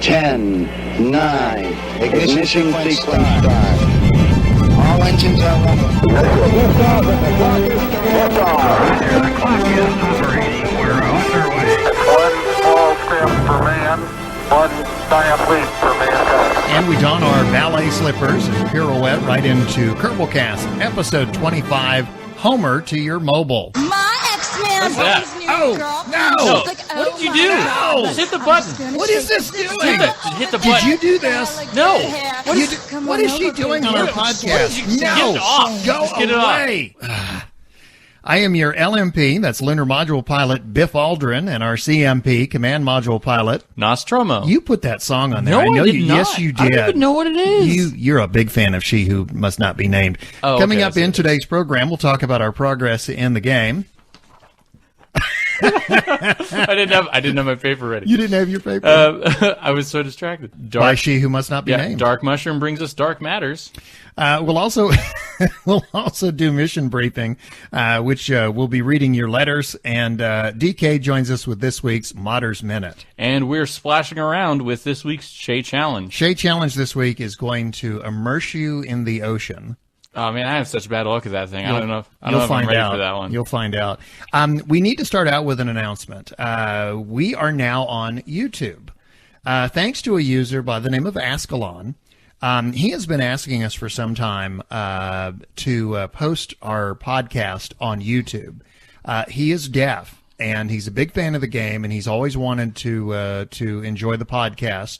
10, 9, ignition sequence start. All engines are running. Liftoff and the clock is starting. Liftoff. The clock is operating. We're underway. One small step for man, one giant leap for mankind. And we don our ballet slippers and pirouette right into Kerbalcast, episode 25, Homer to your mobile. My ex-man What's that? his new Oh, girl. no. She's like, What oh did you my do? God. Just hit the button. What is this doing? Just hit the Did button. you do this? No. What is she doing on our podcast? Get it off. Go Just get it away. I am your LMP, that's Lunar Module Pilot Biff Aldrin, and our CMP, Command Module Pilot. Nostromo. You put that song on there. No, I know I did you. not. Yes, you did. I don't even know what it is. You're a big fan of She Who Must Not Be Named. Oh, Coming okay, up in today's program, we'll talk about our progress in the game. I didn't have my paper ready. You didn't have your paper. I was so distracted. By She Who Must Not Be Named. Dark Mushroom brings us Dark Matters. We'll also do mission briefing, which we'll be reading your letters, and DK joins us with this week's Modders Minute. And we're splashing around with this week's Shay Challenge. Shay Challenge this week is going to immerse you in the ocean. Oh, man, I have such bad luck at that thing. I don't know if I'm find ready out. for that one. You'll find out. We need to start out with an announcement. We are now on YouTube. Thanks to a user by the name of Ascalon. He has been asking us for some time to post our podcast on YouTube. He is deaf, and he's a big fan of the game, and he's always wanted to enjoy the podcast.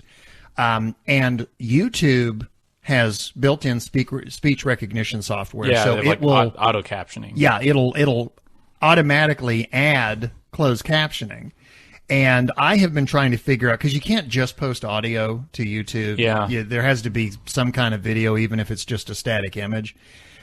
And YouTube has built-in speech recognition software, Yeah, so like it will auto captioning. Yeah, it'll automatically add closed captioning. And I have been trying to figure out, because you can't just post audio to YouTube. Yeah. There has to be some kind of video, even if it's just a static image.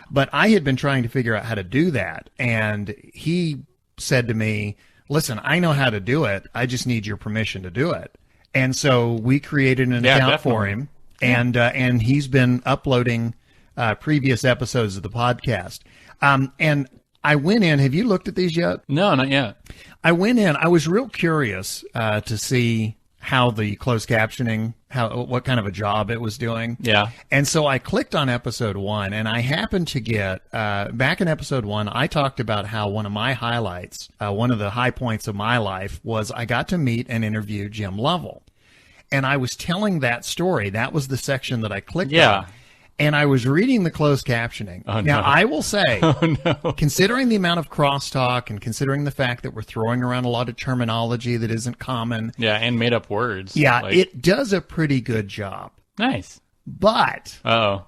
But I had been trying to figure out how to do that. And he said to me, listen, I know how to do it. I just need your permission to do it. And so we created an account for him. And he's been uploading previous episodes of the podcast. And I went in. Have you looked at these yet? No, not yet. I went in. I was real curious to see how the closed captioning, what kind of a job it was doing. Yeah. And so I clicked on episode 1, and I happened to get back in episode 1. I talked about how one of my highlights, one of the high points of my life, was I got to meet and interview Jim Lovell. And I was telling that story. That was the section that I clicked on. And I was reading the closed captioning. Oh, now, no. I will say, considering the amount of crosstalk and considering the fact that we're throwing around a lot of terminology that isn't common. Yeah, and made up words. Yeah, it does a pretty good job. Nice. But Uh-oh.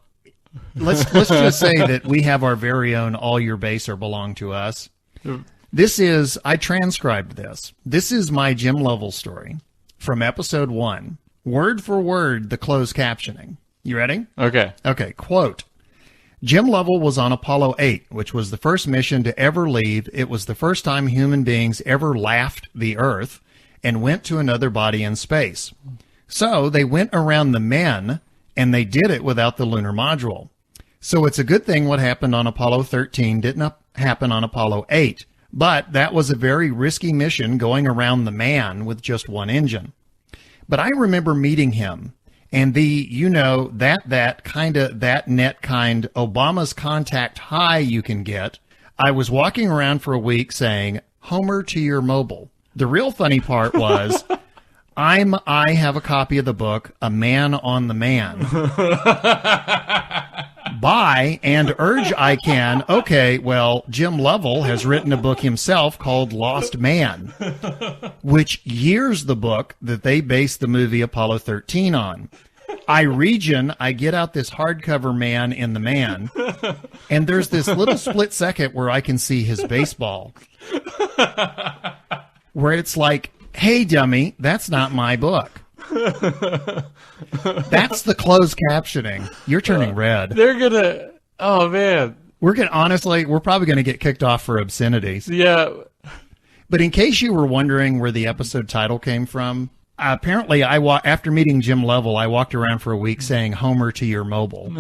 let's just say that we have our very own All Your Base or Belong to Us. I transcribed this. This is my Jim Lovell story from episode 1, word for word, the closed captioning. You ready? Okay. Okay, quote. Jim Lovell was on Apollo 8, which was the first mission to ever leave. It was the first time human beings ever left the Earth and went to another body in space. So they went around the men, and they did it without the lunar module. So it's a good thing what happened on Apollo 13 didn't happen on Apollo 8. But that was a very risky mission going around the man with just one engine. But I remember meeting him and that net kind Obama's contact high you can get. I was walking around for a week saying, Homer to your mobile. The real funny part was I have a copy of the book, A Man on the Man. Buy and urge I can. Okay, well, Jim Lovell has written a book himself called Lost Man, which years the book that they based the movie Apollo 13 on. I get out this hardcover Man in the Man, and there's this little split second where I can see his baseball, where it's like, hey, dummy, that's not my book. That's the closed captioning. You're turning red. They're gonna... Oh, man. We're probably going to get kicked off for obscenities. Yeah. But in case you were wondering where the episode title came from, apparently after meeting Jim Lovell, I walked around for a week saying Homer to your mobile.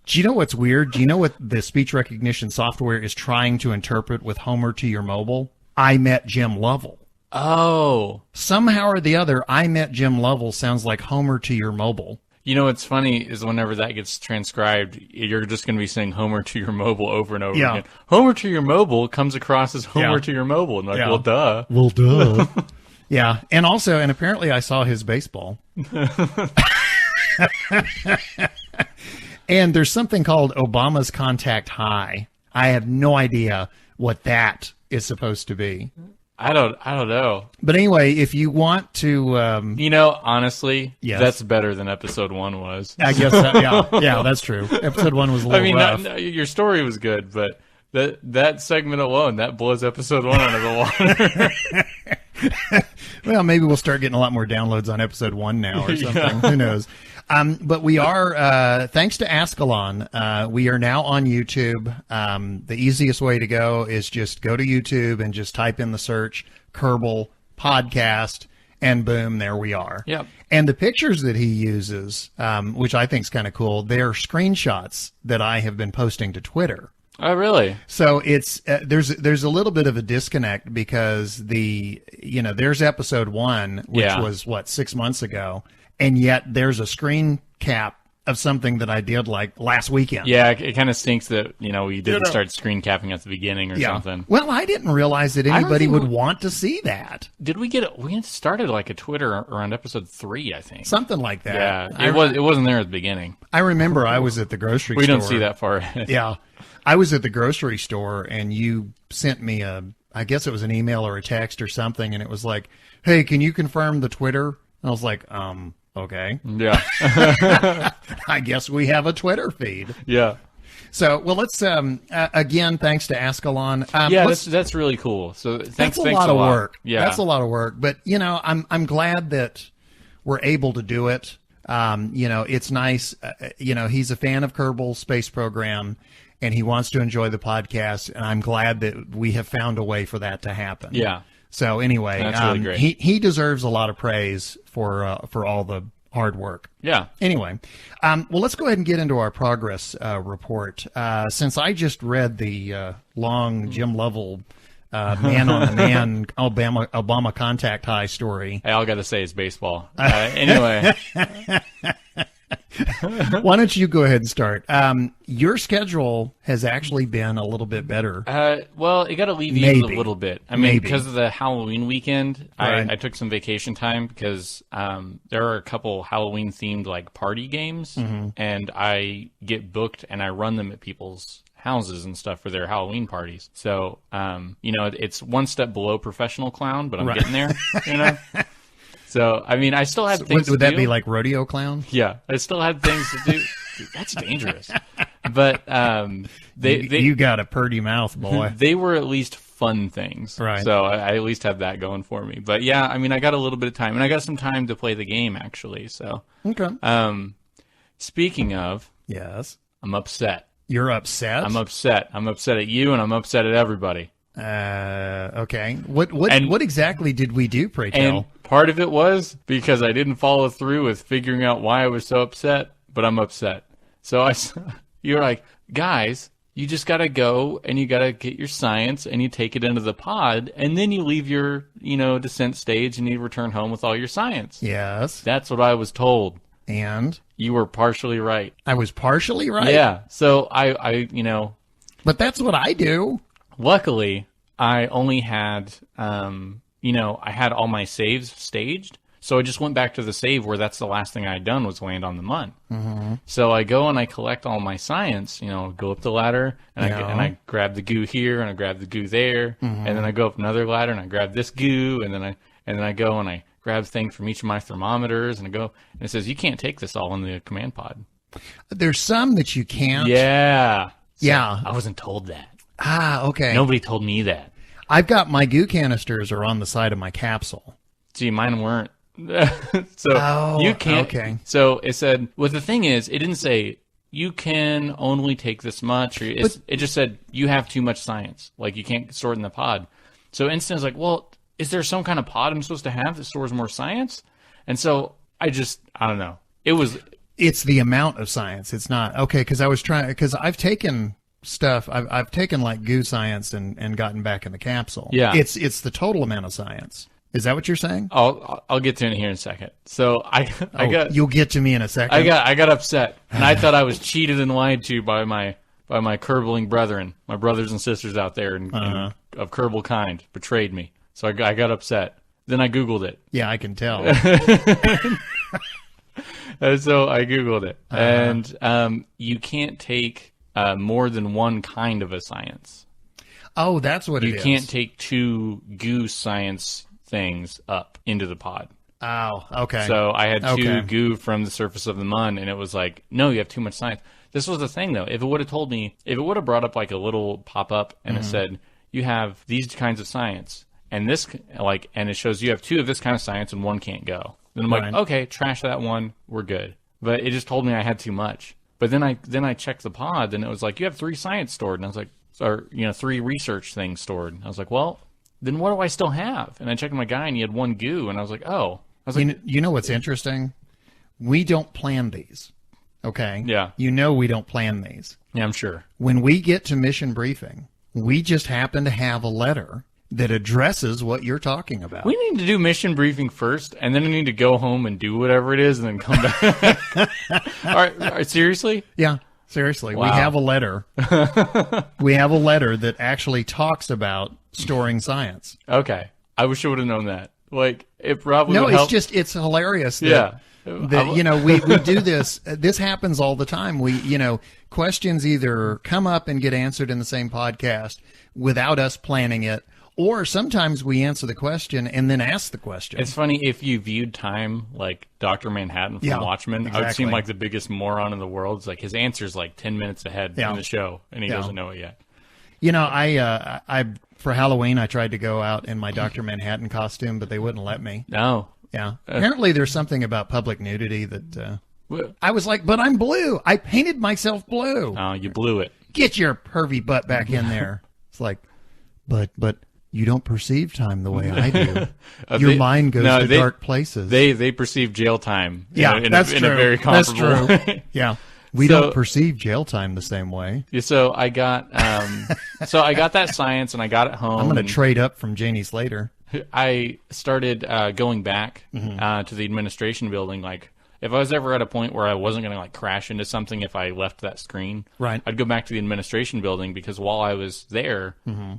Do you know what's weird? Do you know what the speech recognition software is trying to interpret with Homer to your mobile? I met Jim Lovell. Oh. Somehow or the other, I Met Jim Lovell sounds like Homer to your mobile. You know what's funny is whenever that gets transcribed, you're just going to be saying Homer to your mobile over and over again. Homer to your mobile comes across as Homer to your mobile. And like, well, duh. Well, duh. Yeah. And also, and apparently I saw his baseball. And there's something called Obama's Contact High. I have no idea what that is supposed to be. I don't know. But anyway, if you want to, you know, honestly, yes. That's better than episode 1 was. I guess, yeah, that's true. Episode 1 was a little rough. Your story was good, but that segment alone, that blows episode 1 out of the water. Well, maybe we'll start getting a lot more downloads on episode 1 now or something. Yeah. Who knows? But we are, thanks to Ascalon, we are now on YouTube. The easiest way to go is just go to YouTube and just type in the search Kerbal Podcast, and boom, there we are. Yep. And the pictures that he uses, which I think is kind of cool, they're screenshots that I have been posting to Twitter. Oh, really? So it's there's a little bit of a disconnect because there's episode 1, which was 6 months ago, and yet there's a screen cap of something that I did like last weekend. Yeah, it kind of stinks that we didn't start screen capping at the beginning or something. Well, I didn't realize that anybody would want to see that. Did we get it? We started like a Twitter around episode 3, I think. Something like that. Yeah, it wasn't there at the beginning. I remember I was at the grocery store. We don't see that far ahead. Yeah. I was at the grocery store and you sent me I guess it was an email or a text or something, and it was like, hey, can you confirm the Twitter? And I was like, okay. Yeah. I guess we have a Twitter feed. Yeah. So, well, let's, again, thanks to Ascalon. That's really cool. So thanks that's a lot of work. Yeah. That's a lot of work. But, I'm glad that we're able to do it. It's nice. He's a fan of Kerbal's space program, and he wants to enjoy the podcast, and I'm glad that we have found a way for that to happen. Yeah. So anyway, that's really great. He deserves a lot of praise for all the hard work. Yeah. Anyway, well, let's go ahead and get into our progress report. Since I just read the long Jim Lovell man on the man Obama Contact High story. All I got to say is baseball. Anyway. Why don't you go ahead and start? Your schedule has actually been a little bit better. Well, it got alleviated a little bit. I mean, because of the Halloween weekend, right. I took some vacation time because there are a couple Halloween-themed like party games, and I get booked and I run them at people's houses and stuff for their Halloween parties. So, it's one step below professional clown, but I'm getting there, So, I mean, I still had things to do. Would that be like rodeo clown? Yeah, I still had things to do. Dude, that's dangerous. But you got a purty mouth, boy. They were at least fun things. Right. So I at least have that going for me. But yeah, I mean, I got a little bit of time. And I got some time to play the game, actually. So, okay. Speaking of... Yes? I'm upset. You're upset? I'm upset. I'm upset at you, and I'm upset at everybody. Okay. What exactly did we do, pray tell? And part of it was because I didn't follow through with figuring out why I was so upset, but I'm upset. So you're like, guys, you just got to go and you got to get your science and you take it into the pod and then you leave your, descent stage and you return home with all your science. Yes. That's what I was told. And? You were partially right. I was partially right? Yeah. So I But that's what I do. Luckily, I only had, I had all my saves staged. So I just went back to the save where that's the last thing I had done was land on the mun. Mm-hmm. So I go and I collect all my science, go up the ladder and I grab the goo here and I grab the goo there. And then I go up another ladder and I grab this goo and then I go and I grab things from each of my thermometers and I go and it says, you can't take this all in the command pod. There's some that you can't. Yeah. So yeah. I wasn't told that. Ah, okay. Nobody told me that. I've got my goo canisters are on the side of my capsule. Gee, mine weren't. So you can't. Okay. So it said, well, the thing is, it didn't say you can only take this much. Or it just said you have too much science. Like you can't store it in the pod. So instantly, like, well, is there some kind of pod I'm supposed to have that stores more science? And so I don't know. It's the amount of science. It's not okay because I've taken stuff. I've taken like goo science and gotten back in the capsule. Yeah. It's the total amount of science. Is that what you're saying? I'll get to it here in a second. So I got You'll get to me in a second. I got upset, and I thought I was cheated and lied to by my Kerbling brethren, my brothers and sisters out there and of Kerbal kind, betrayed me. So I got upset. Then I Googled it. Yeah, I can tell. And so I Googled it, and you can't take more than one kind of a science. Oh, that's what it is. You can't take 2 goo science things up into the pod. Oh, okay. So I had 2 goo from the surface of the mun, and it was like, no, you have too much science. This was the thing, though. If it would have told me, if it would have brought up like a little pop-up and it said, you have these kinds of science, and this, like, and it shows you have 2 of this kind of science and 1 can't go. Then I'm like, okay, trash that one, we're good. But it just told me I had too much. But then I checked the pod, and it was like, you have 3 science stored, and I was like, or 3 research things stored. And I was like, well, then what do I still have? And I checked my guy, and he had 1 goo, and I was like, oh. I was like, you know what's interesting? We don't plan these. Okay? Yeah. You know we don't plan these. Yeah, I'm sure. When we get to mission briefing, we just happen to have a letter that addresses what you're talking about. We need to do mission briefing first, and then we need to go home and do whatever it is, and then come back. All right, seriously? Yeah, seriously. Wow. We have a letter. We have a letter that actually talks about storing science. Okay. I wish I would have known that. Like, it probably No, would it's help. just, it's hilarious that, Yeah. that we do this. This happens all the time. Questions either come up and get answered in the same podcast without us planning it, or sometimes we answer the question and then ask the question. It's funny, if you viewed time like Dr. Manhattan from Watchmen, I would seem like the biggest moron in the world. It's like his answer's like 10 minutes ahead in the show, and he doesn't know it yet. I for Halloween, I tried to go out in my Dr. Manhattan costume, but they wouldn't let me. No. Yeah. Apparently there's something about public nudity that I was like, but I'm blue. I painted myself blue. Oh, you blew it. Get your pervy butt back in there. It's like, but you don't perceive time the way I do. Your mind goes to dark places. They perceive jail time. Yeah, that's true. In a very comparable That's true. Yeah. We don't perceive jail time the same way. Yeah, so I got that science, and I got it home. I'm going to trade up from Janie Slater. I started going back to the administration building. Like, if I was ever at a point where I wasn't going to like crash into something if I left that screen, right, I'd go back to the administration building, because while I was there,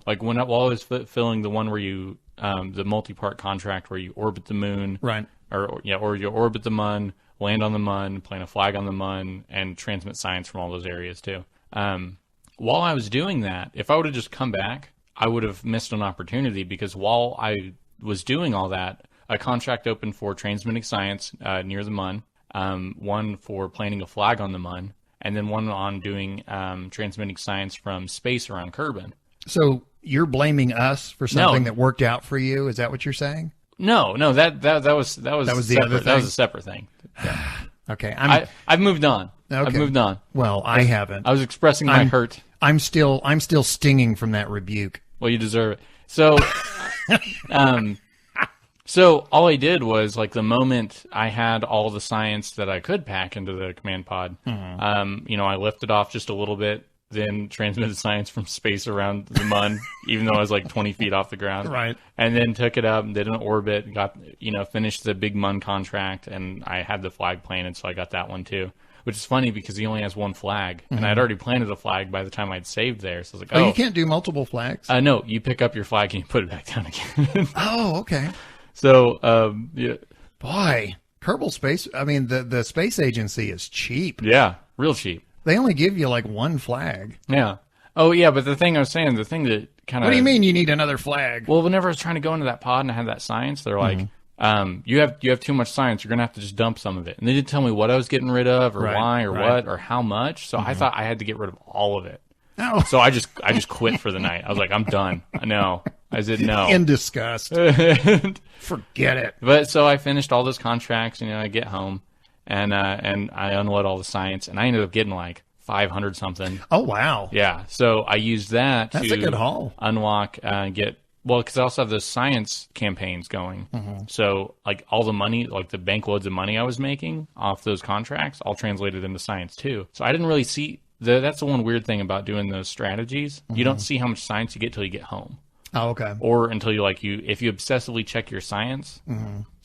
like while I was filling the one where you the multi-part contract where you orbit the moon, right, or you orbit the mun, land on the mun, plant a flag on the mun, and transmit science from all those areas too. While I was doing that, if I would have just come back, I would have missed an opportunity, because while I was doing all that, a contract opened for transmitting science near the mun, one for planting a flag on the mun, and then one on doing transmitting science from space around Kerbin. So you're blaming us for something that worked out for you? Is that what you're saying? No, that was the other thing. That was a separate thing. Yeah. Okay, I've moved on. Okay. I've moved on. Well, I haven't. I was expressing my hurt. I'm still stinging from that rebuke. Well, you deserve it. So, so all I did was, like, the moment I had all the science that I could pack into the command pod, I lifted off just a little bit, then transmitted science from space around the mun, even though I was like 20 feet off the ground. Right. And then took it up and did an orbit, finished the big mun contract, and I had the flag planted, so I got that one too. Which is funny because he only has one flag, and I'd already planted a flag by the time I'd saved there. So I was like, you can't do multiple flags? No, you pick up your flag and you put it back down again. Oh, okay. So, yeah. Boy, Kerbal Space, I mean, the space agency is cheap. Yeah, real cheap. They only give you like one flag. Yeah. Oh, yeah, but the thing that kind of... What do you mean you need another flag? Well, whenever I was trying to go into that pod and I had that science, they're like, you have too much science. You're going to have to just dump some of it. And they didn't tell me what I was getting rid of, or why, or what, or how much. So I thought I had to get rid of all of it. Oh. So I just quit for the night. I was like, I'm done. No. I said no. In disgust. Forget it. But so I finished all those contracts, and I get home, and I unload all the science, and I ended up getting like 500 something. Oh, wow. Yeah. So I used that That's to a good haul. Unlock, because I also have those science campaigns going. So like all the money, like the bank loads of money I was making off those contracts, all translated into science too. So I didn't really see, that's the one weird thing about doing those strategies. You don't see how much science you get till you get home. Oh, okay. or until if you obsessively check your science.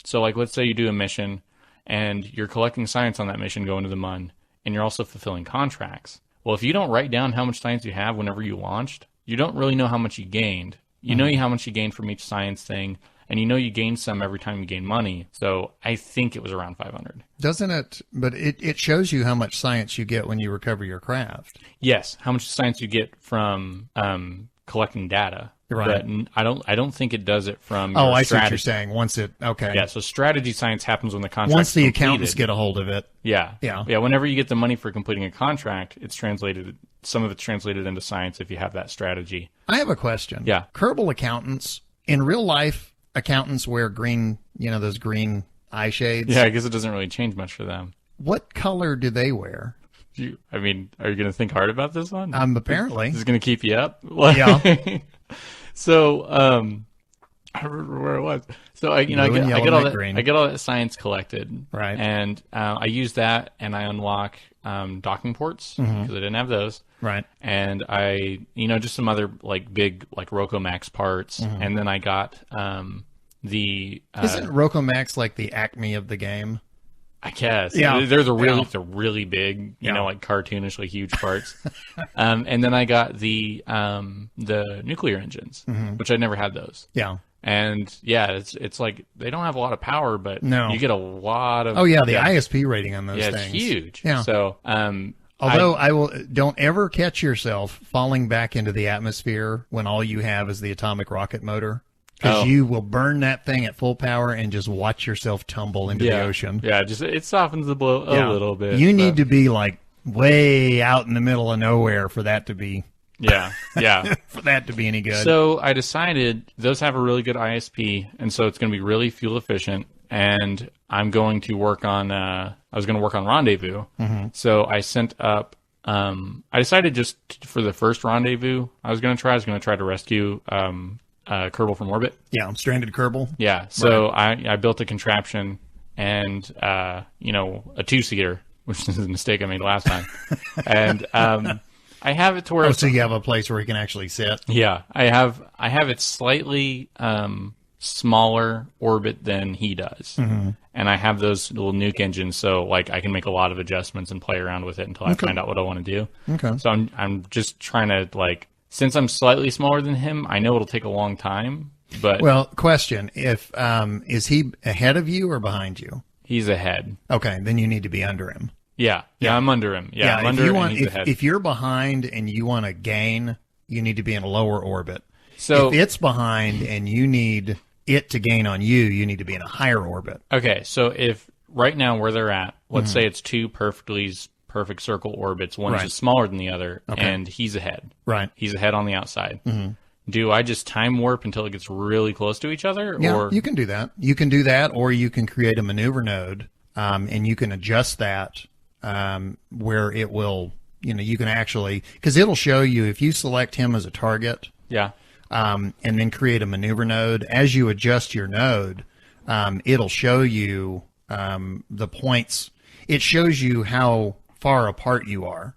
So like, let's say you do a mission and you're collecting science on that mission going to the MUN, and you're also fulfilling contracts. Well, if you don't write down how much science you have whenever you launched, you don't really know how much you gained. You know how much you gained from each science thing, and you know you gain some every time you gain money. So I think it was around 500. Doesn't it? But it shows you how much science you get when you recover your craft. Yes, how much science you get from collecting data. Right. But I don't think it does it from Oh, your I see what strategy. you're saying. Once it, okay. Yeah, so strategy science happens when the contract Once the accountants get a hold of it. Yeah. Yeah. Yeah, whenever you get the money for completing a contract, some of it's translated into science if you have that strategy. I have a question. Yeah. Kerbal accountants, in real life, accountants wear green, those green eye shades. Yeah, I guess it doesn't really change much for them. What color do they wear? Are you going to think hard about this one? Apparently. This is going to keep you up? Yeah. So, I remember where it was. So I get all that science collected, right? And I use that, and I unlock docking ports because I didn't have those, right? And I, just some other big Rokomax parts, and then I got the. Isn't Rokomax like the Acme of the game? I guess. Yeah. They're really big, cartoonishly huge parts. And then I got the nuclear engines, which I never had those. Yeah. And it's like they don't have a lot of power, but no. You get a lot of. Oh yeah, the ISP rating on those things. It's huge. Yeah. So, although don't ever catch yourself falling back into the atmosphere when all you have is the atomic rocket motor. Because you will burn that thing at full power and just watch yourself tumble into the ocean. Yeah, it softens the blow a little bit. You need to be way out in the middle of nowhere for that to be. Yeah. For that to be any good. So I decided those have a really good ISP, and so it's going to be really fuel efficient. And I'm going to work on. I was going to work on Rendezvous. So I sent up. I decided just for the first Rendezvous I was going to try to rescue. Kerbal from orbit. Yeah, stranded Kerbal. Yeah, so I built a contraption and a 2-seater, which is a mistake I made last time. And I have it to where so you have a place where he can actually sit. Yeah, I have it slightly smaller orbit than he does, and I have those little nuke engines, so I can make a lot of adjustments and play around with it until I find out what I want to do. Okay. So I'm just trying to since I'm slightly smaller than him, I know it'll take a long time. But question: if is he ahead of you or behind you? He's ahead. Okay, then you need to be under him. Yeah, I'm under him. Yeah, I'm under him and he's ahead. If you're behind and you want to gain, you need to be in a lower orbit. So if it's behind and you need it to gain on you, you need to be in a higher orbit. Okay, so if right now where they're at, let's say it's two perfect circle orbits, one's just smaller than the other, and he's ahead. Right. He's ahead on the outside. Do I just time warp until it gets really close to each other? Yeah, or you can do that. You can do that, or you can create a maneuver node, and you can adjust that where it will, you can actually, because it'll show you if you select him as a target. Yeah. And then create a maneuver node. As you adjust your node, it'll show you the points. It shows you how far apart you are,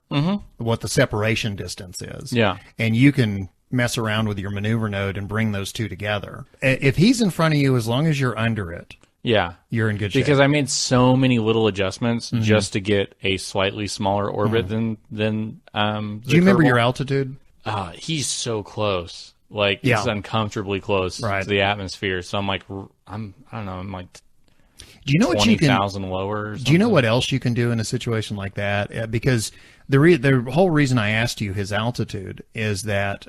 what the separation distance is. Yeah. And you can mess around with your maneuver node and bring those two together. If he's in front of you, as long as you're under it, you're in good shape. Because I made so many little adjustments just to get a slightly smaller orbit than Do you remember your altitude? He's so close. He's uncomfortably close to the atmosphere. So I'm do you know what you can 20,000 lower? Do you know what else you can do in a situation like that? Because the whole reason I asked you his altitude is that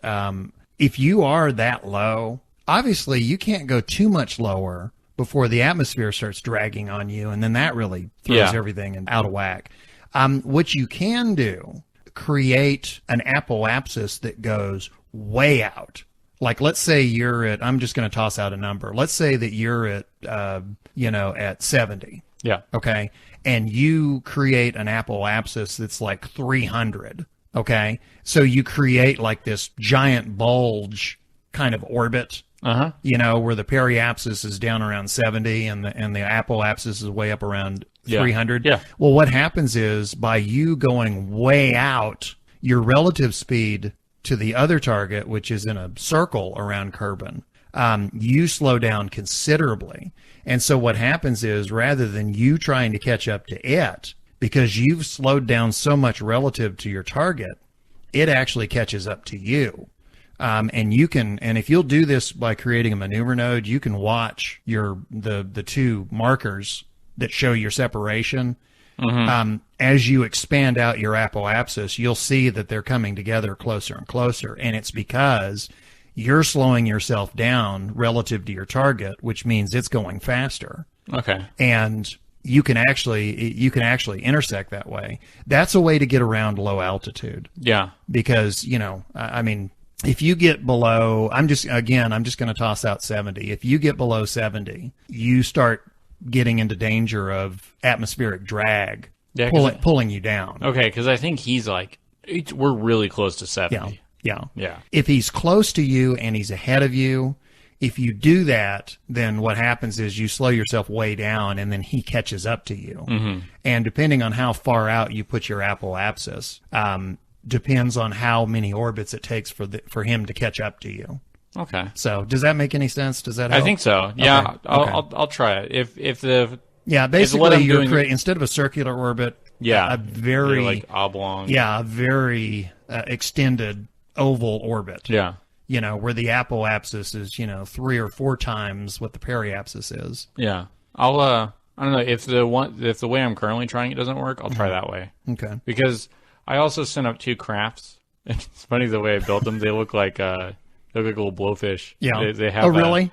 if you are that low, obviously you can't go too much lower before the atmosphere starts dragging on you, and then that really throws everything out of whack. What you can do, create an apoapsis that goes way out. Let's say you're at, I'm just going to toss out a number. Let's say that you're at, at 70. Yeah. Okay. And you create an apoapsis that's 300. Okay. So you create this giant bulge kind of orbit, where the periapsis is down around 70 and the apoapsis is way up around 300. Yeah. Well, what happens is by you going way out, your relative speed to the other target, which is in a circle around Kerbin, you slow down considerably. And so what happens is, rather than you trying to catch up to it, because you've slowed down so much relative to your target, it actually catches up to you. And if you'll do this by creating a maneuver node, you can watch the two markers that show your separation. As you expand out your apoapsis, you'll see that they're coming together closer and closer. And it's because you're slowing yourself down relative to your target, which means it's going faster. Okay. And you can actually intersect that way. That's a way to get around low altitude. Yeah. Because, I mean, if you get below, I'm just going to toss out 70. If you get below 70, you start getting into danger of atmospheric drag pulling you down. Okay, because I think he's like, we're really close to 70. Yeah. If he's close to you and he's ahead of you, if you do that, then what happens is you slow yourself way down, and then he catches up to you. And depending on how far out you put your apoapsis, depends on how many orbits it takes for him to catch up to you. Okay. So does that make any sense? Does that help? I think so. Yeah. Okay. I'll try it. If the basically you're creating, instead of a circular orbit, a very like oblong. Yeah, a very extended oval orbit. Yeah. Where the apoapsis is, 3 or 4 times what the periapsis is. Yeah. I don't know if the way I'm currently trying it doesn't work, I'll try that way. Okay. Because I also sent up 2 crafts. It's funny the way I built them. They look like little blowfish. Yeah. They have. Oh, really?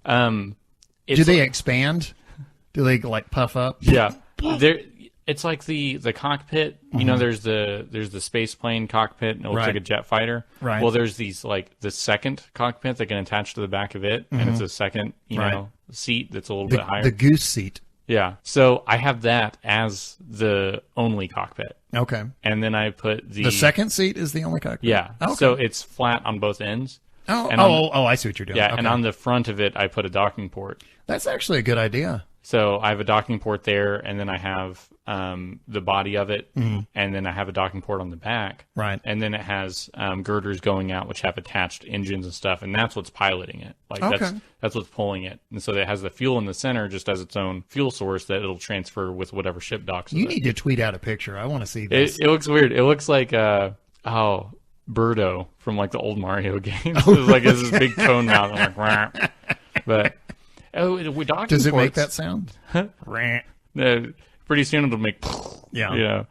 Do they expand? Do they like puff up? Yeah. It's like the cockpit. There's the space plane cockpit, and it looks like a jet fighter. Right. Well, there's these like the second cockpit that can attach to the back of it, and it's a second seat that's a little bit higher. The goose seat. Yeah. So I have that as the only cockpit. Okay. And then I put the second seat is the only cockpit. Yeah. Okay. So it's flat on both ends. I see what you're doing. Yeah, okay. And on the front of it, I put a docking port. That's actually a good idea. So I have a docking port there, and then I have the body of it, and then I have a docking port on the back. Right. And then it has girders going out, which have attached engines and stuff, and that's what's piloting it. Like that's what's pulling it. And so it has the fuel in the center just as its own fuel source that it'll transfer with whatever ship docks. You need to tweet out a picture. I want to see this. It looks weird. It looks like Birdo from like the old Mario games. It's like it's this big cone mouth. I'm like, rah. But docking does it ports, make that sound? Pretty soon it'll make. Yeah.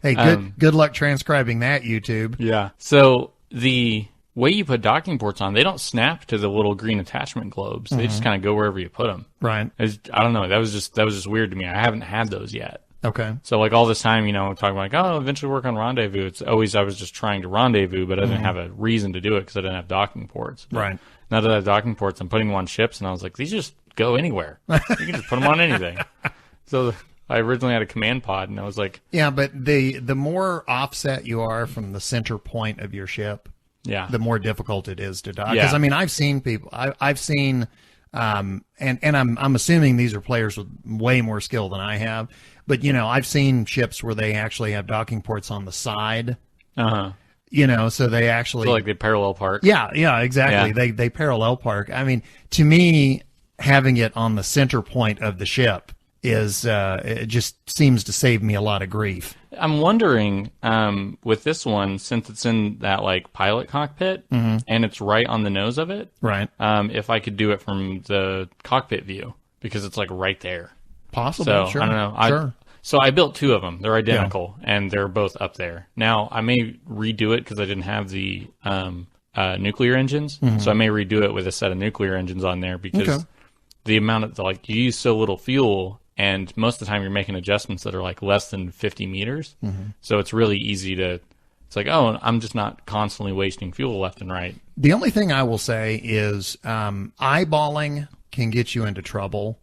Hey, good luck transcribing that, YouTube. Yeah. So the way you put docking ports on, they don't snap to the little green attachment globes. They just kind of go wherever you put them. Right. I don't know. That was just weird to me. I haven't had those yet. Okay. So like all this time, talking like, I'll eventually work on rendezvous. It's always I was just trying to rendezvous, but I didn't have a reason to do it because I didn't have docking ports. But right. Now that I have docking ports, I'm putting them on ships, and I was like, these just go anywhere. You can just put them on anything. So I originally had a command pod, and I was like, yeah, but the more offset you are from the center point of your ship, the more difficult it is to dock. Because I've seen people. I've seen. And I'm assuming these are players with way more skill than I have, but I've seen ships where they actually have docking ports on the side. So they actually like they parallel park. Yeah, exactly. Yeah. They parallel park. I mean, to me, having it on the center point of the ship is it just seems to save me a lot of grief. I'm wondering with this one, since it's in that like pilot cockpit and it's right on the nose of it, right? If I could do it from the cockpit view because it's like right there. Possible. So sure. I don't know. Sure. So I built 2 of them. They're identical and they're both up there. Now I may redo it because I didn't have the nuclear engines, so I may redo it with a set of nuclear engines on there because the amount of you use so little fuel. And most of the time you're making adjustments that are like less than 50 meters. So it's really easy to, it's like, oh, I'm just not constantly wasting fuel left and right. The only thing I will say is eyeballing can get you into trouble.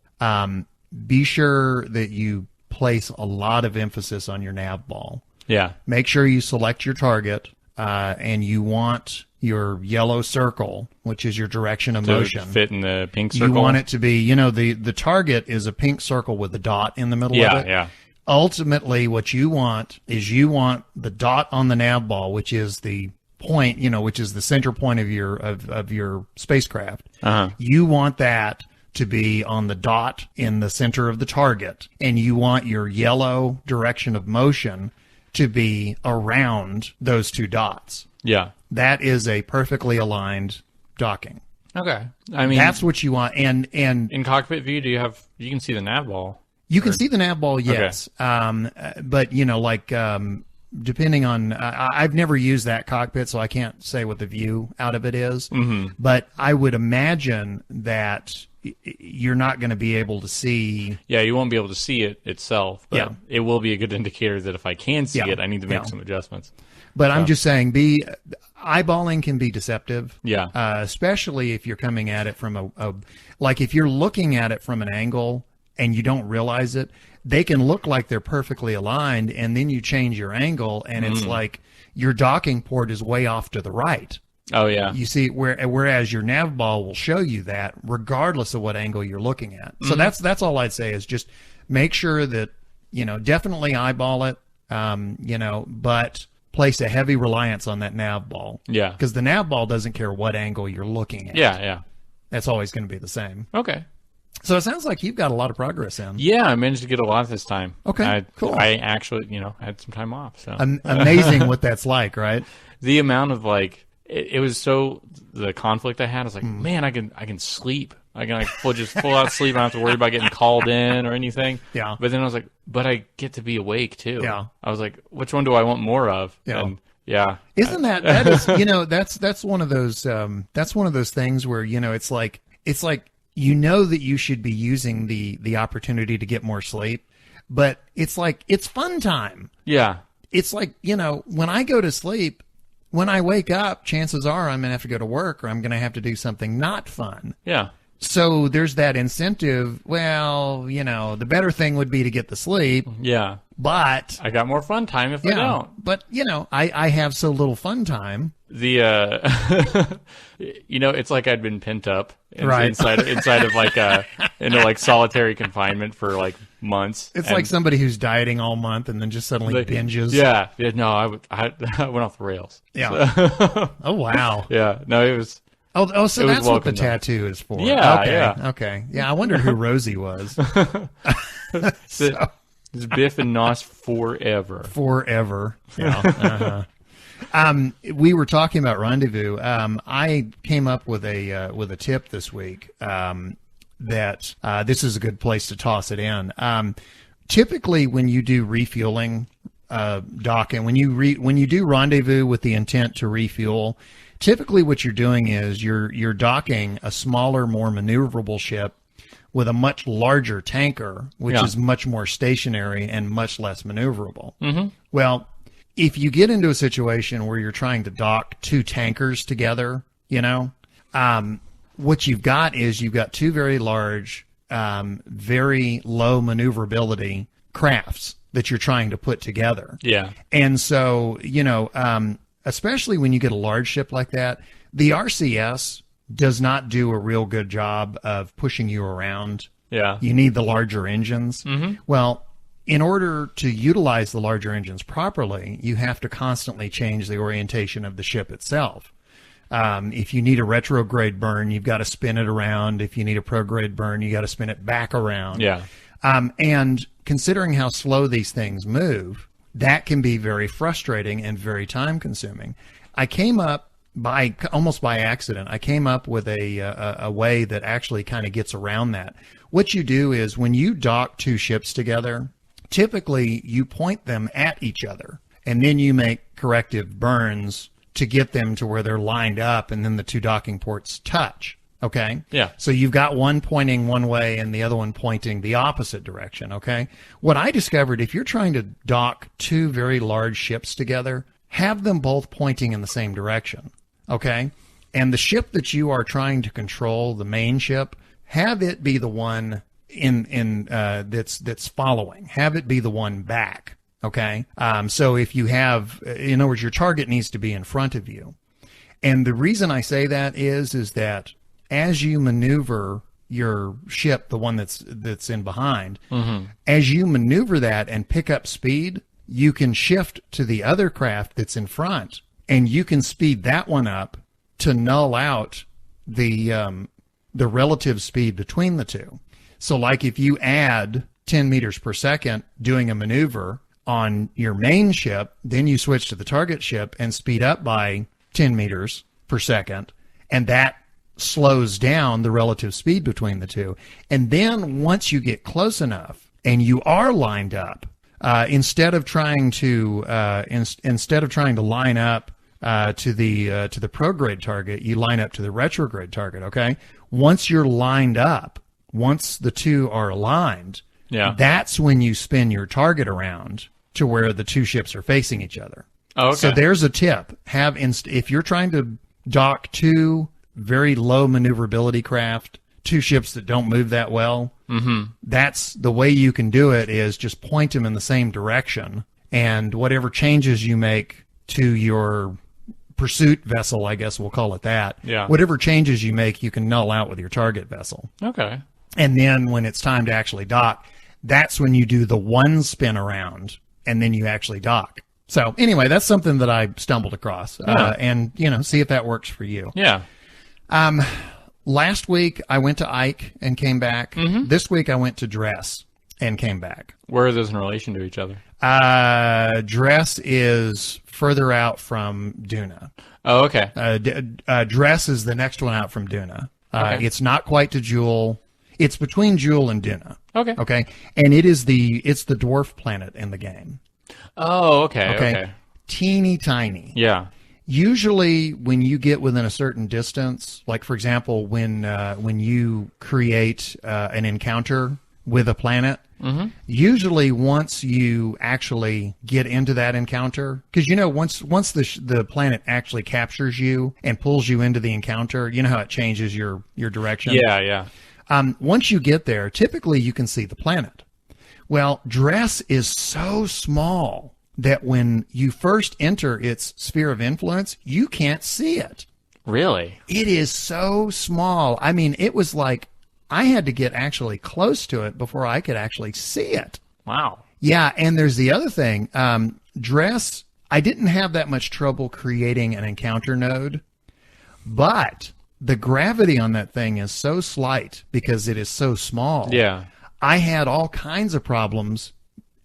Be sure that you place a lot of emphasis on your nav ball. Yeah. Make sure you select your target and you want your yellow circle, which is your direction of motion, to fit in the pink circle. You want it to be, the target is a pink circle with a dot in the middle of it. Yeah. Ultimately, what you want is the dot on the nav ball, which is the point, which is the center point of your spacecraft. Uh-huh. You want that to be on the dot in the center of the target, and you want your yellow direction of motion to be around those two dots. Yeah. That is a perfectly aligned docking. Okay. I mean, That's what you want. And in cockpit view, you can see the nav ball? You can see the nav ball, yes. Okay. But, depending on, I've never used that cockpit, so I can't say what the view out of it is. Mm-hmm. But I would imagine that you're not going to be able to see. Yeah, you won't be able to see it itself, but it will be a good indicator that if I can see it, I need to make some adjustments. But I'm just saying, eyeballing can be deceptive. Yeah. Especially if you're coming at it from like if you're looking at it from an angle and you don't realize it, they can look like they're perfectly aligned, and then you change your angle, and it's like your docking port is way off to the right. Oh, yeah. You see, whereas your nav ball will show you that regardless of what angle you're looking at. So that's all I'd say is just make sure that, definitely eyeball it, but place a heavy reliance on that nav ball. Yeah. Because the nav ball doesn't care what angle you're looking at. Yeah. That's always going to be the same. Okay. So it sounds like you've got a lot of progress in. Yeah, I managed to get a lot this time. Okay, cool. I actually, had some time off. So amazing what that's like, right? The amount of it was so the conflict I had. I was like, man, I can sleep. I can just full out sleep. I don't have to worry about getting called in or anything. Yeah. But then I was like, but I get to be awake too. Yeah. I was like, which one do I want more of? Yeah. And yeah. Isn't that is that's one of those things where it's like that you should be using the opportunity to get more sleep, but it's like it's fun time. Yeah. It's like, when I go to sleep, when I wake up, chances are I'm going to have to go to work or I'm going to have to do something not fun. Yeah. So there's that incentive. Well, the better thing would be to get the sleep. Yeah. But I got more fun time if I don't. But, I have so little fun time. It's like I'd been pent up inside of solitary confinement for months. It's like somebody who's dieting all month and then just suddenly binges. Yeah. No, I went off the rails. Yeah. So. Oh, wow. Yeah. No, it was. Oh, so that's what the tattoo is for. Yeah. Okay. Yeah. Okay. Yeah. I wondered who Rosie was. It's Biff and Nos forever. Forever. Yeah. We were talking about rendezvous. I came up with a tip this week that this is a good place to toss it in. Typically, when you do refueling, docking, when you do rendezvous with the intent to refuel, typically what you're doing is you're docking a smaller, more maneuverable ship with a much larger tanker, which is much more stationary and much less maneuverable. Mm-hmm. Well, if you get into a situation where you're trying to dock two tankers together, what you've got two very large, very low maneuverability crafts that you're trying to put together. Yeah. And so, especially when you get a large ship like that, the RCS does not do a real good job of pushing you around. Yeah. You need the larger engines. Mm-hmm. Well, in order to utilize the larger engines properly, you have to constantly change the orientation of the ship itself. If you need a retrograde burn, you've got to spin it around. If you need a prograde burn, you got to spin it back around. Yeah. And considering how slow these things move, that can be very frustrating and very time consuming. I came up almost by accident, I came up with a way that actually kind of gets around that. What you do is when you dock two ships together, typically you point them at each other and then you make corrective burns to get them to where they're lined up and then the two docking ports touch. Okay? Yeah. So you've got one pointing one way and the other one pointing the opposite direction. Okay? What I discovered, if you're trying to dock two very large ships together, have them both pointing in the same direction. Okay? And the ship that you are trying to control, the main ship, have it be the one that's following. Have it be the one back. Okay? So if you have, in other words, your target needs to be in front of you. And the reason I say that is that as you maneuver your ship, the one that's in behind, as you maneuver that and pick up speed, you can shift to the other craft that's in front and you can speed that one up to null out the relative speed between the two. So like if you add 10 meters per second doing a maneuver on your main ship, then you switch to the target ship and speed up by 10 meters per second, and that slows down the relative speed between the two. And then once you get close enough and you are lined up, instead of trying to line up to the prograde target, you line up to the retrograde target. Okay, once you're lined up, once the two are aligned, that's when you spin your target around to where the two ships are facing each other. Oh, okay. So there's a tip: if you're trying to dock two very low maneuverability craft, two ships that don't move that well, that's the way you can do it, is just point them in the same direction, and whatever changes you make to your pursuit vessel, I guess we'll call it that, whatever changes you make, you can null out with your target vessel. Okay. And then when it's time to actually dock, that's when you do the one spin around, and then you actually dock. So anyway, that's something that I stumbled across, and see if that works for you. Yeah. Last week I went to Ike and came back. This week I went to Dress and came back. Where are those in relation to each other? Dress is further out from Duna. Oh, okay. Dress is the next one out from Duna. Okay. It's not quite to Jewel. It's between Jewel and Duna. Okay. Okay. And it's the dwarf planet in the game. Oh, okay. Teeny tiny. Yeah. Usually when you get within a certain distance, like for example, when you create an encounter with a planet, usually once you actually get into that encounter, because once the planet actually captures you and pulls you into the encounter, you know how it changes your direction? Yeah. Once you get there, typically you can see the planet. Well, Dress is so small that when you first enter its sphere of influence, you can't see it. Really? It is so small. I mean, it was like I had to get actually close to it before I could actually see it. Wow. Yeah, and there's the other thing. Dress, I didn't have that much trouble creating an encounter node, but the gravity on that thing is so slight because it is so small. Yeah. I had all kinds of problems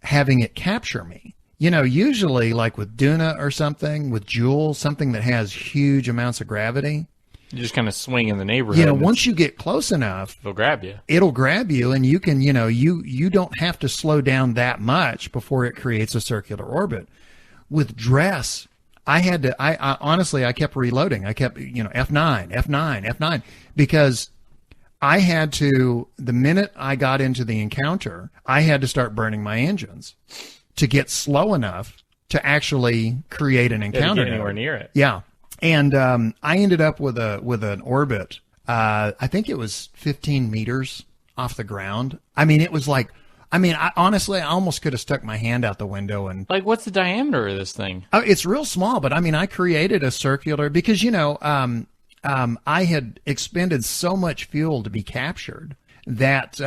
having it capture me. Usually like with Duna or something, with Jewel, something that has huge amounts of gravity. You just kind of swing in the neighborhood. Once you get close enough, it'll grab you. It'll grab you, and you can, you don't have to slow down that much before it creates a circular orbit. With Dress, I honestly, I kept reloading. I kept, F9, F9, F9, because I had to, the minute I got into the encounter, I had to start burning my engines to get slow enough to actually create an encounter. To get anywhere near it. Yeah. And I ended up with an orbit. I think it was 15 meters off the ground. I mean, it was like, honestly, I almost could have stuck my hand out the window and. Like, what's the diameter of this thing? It's real small, but I created a circular because I had expended so much fuel to be captured that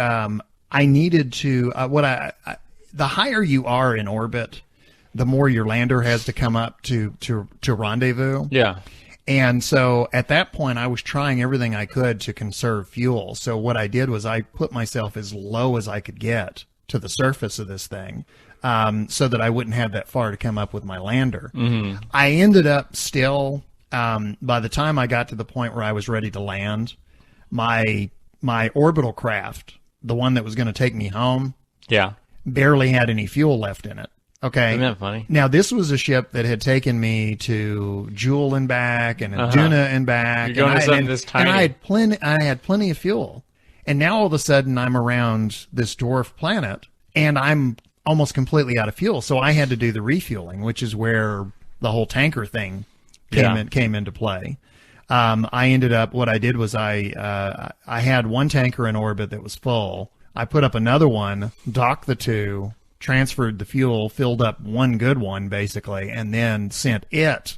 I needed to. The higher you are in orbit, the more your lander has to come up to rendezvous. Yeah. And so at that point, I was trying everything I could to conserve fuel. So what I did was I put myself as low as I could get to the surface of this thing, so that I wouldn't have that far to come up with my lander. Mm-hmm. I ended up still, by the time I got to the point where I was ready to land, my orbital craft, the one that was going to take me home, barely had any fuel left in it. Okay. Isn't that funny? Now, this was a ship that had taken me to Jewel and back and Duna and back. You're going to something this tiny. And I had plenty of fuel. And now all of a sudden I'm around this dwarf planet and I'm almost completely out of fuel. So I had to do the refueling, which is where the whole tanker thing came into play. I ended up, what I did was I had one tanker in orbit that was full. I put up another one, docked the two, transferred the fuel, filled up one good one basically, and then sent it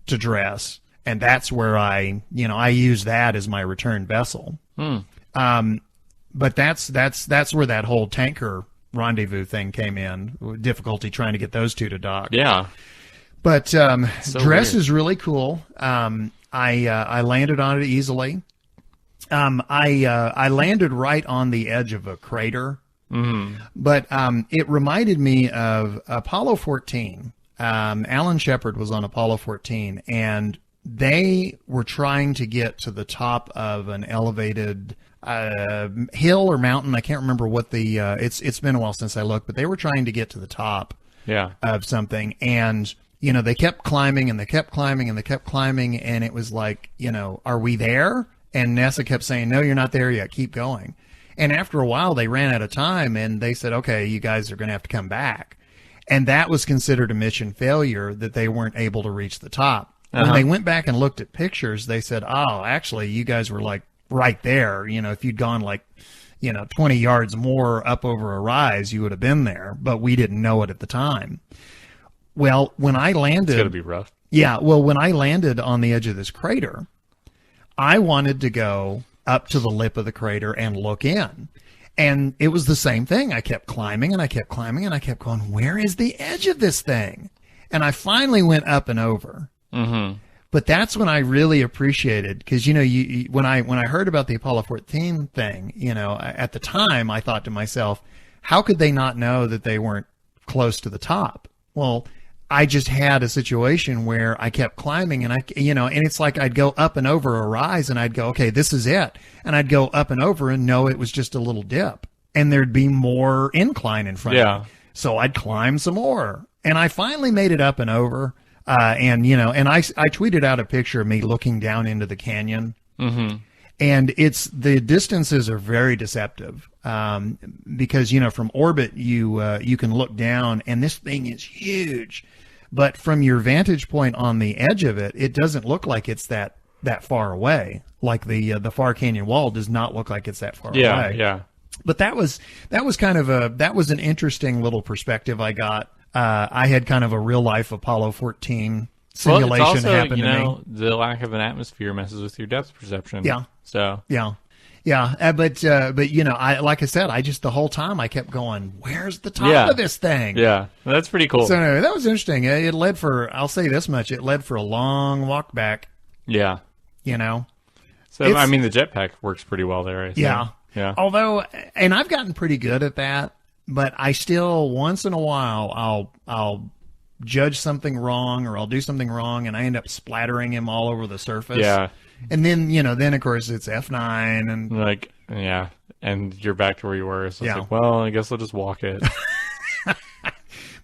to Dress. And that's where I use that as my return vessel. But that's where that whole tanker rendezvous thing came in. Difficulty trying to get those two to dock. Yeah. But So dress weird. is really cool. I landed on it easily. I landed right on the edge of a crater. But it reminded me of Apollo 14. Alan Shepard was on Apollo 14, and they were trying to get to the top of an elevated hill or mountain. I can't remember what the it's been a while since I looked, but they were trying to get to the top of something, and they kept climbing and they kept climbing and they kept climbing, and it was like, are we there? And NASA kept saying, no, you're not there yet, keep going. And after a while they ran out of time, and they said, okay, you guys are going to have to come back. And that was considered a mission failure, that they weren't able to reach the top. When they went back and looked at pictures, they said, oh, actually, you guys were like right there. If you'd gone like, 20 yards more up over a rise, you would have been there. But we didn't know it at the time. Well, when I landed... It's going to be rough. Yeah, well, when I landed on the edge of this crater, I wanted to go up to the lip of the crater and look in. And it was the same thing. I kept climbing and I kept climbing and I kept going, where is the edge of this thing? And I finally went up and over. Mm-hmm. But that's when I really appreciated, because when I heard about the Apollo 14 thing, at the time I thought to myself, how could they not know that they weren't close to the top? Well, I just had a situation where I kept climbing, and and it's like I'd go up and over a rise, and I'd go, okay, this is it, and I'd go up and over, and no, it was just a little dip, and there'd be more incline in front of me, so I'd climb some more, and I finally made it up and over. And I tweeted out a picture of me looking down into the canyon, and the distances are very deceptive, because, from orbit, you can look down and this thing is huge, but from your vantage point on the edge of it, it doesn't look like it's that far away. Like the far canyon wall does not look like it's that far away. Yeah. But that was kind of an interesting little perspective I got. I had kind of a real life Apollo 14 simulation well, it's also, happen to me. The lack of an atmosphere messes with your depth perception. Yeah. So. Yeah. But like I said, the whole time I kept going, where's the top of this thing? Yeah. That's pretty cool. So anyway, that was interesting. It led I'll say this much, it led for a long walk back. Yeah. So, the jetpack works pretty well there, I think. Yeah. Yeah. Although, and I've gotten pretty good at that, but I still, once in a while, I'll judge something wrong, or I'll do something wrong, and I end up splattering him all over the surface. Yeah. And then of course it's F9 and and you're back to where you were. So it's Yeah. like, well, I guess I'll just walk it.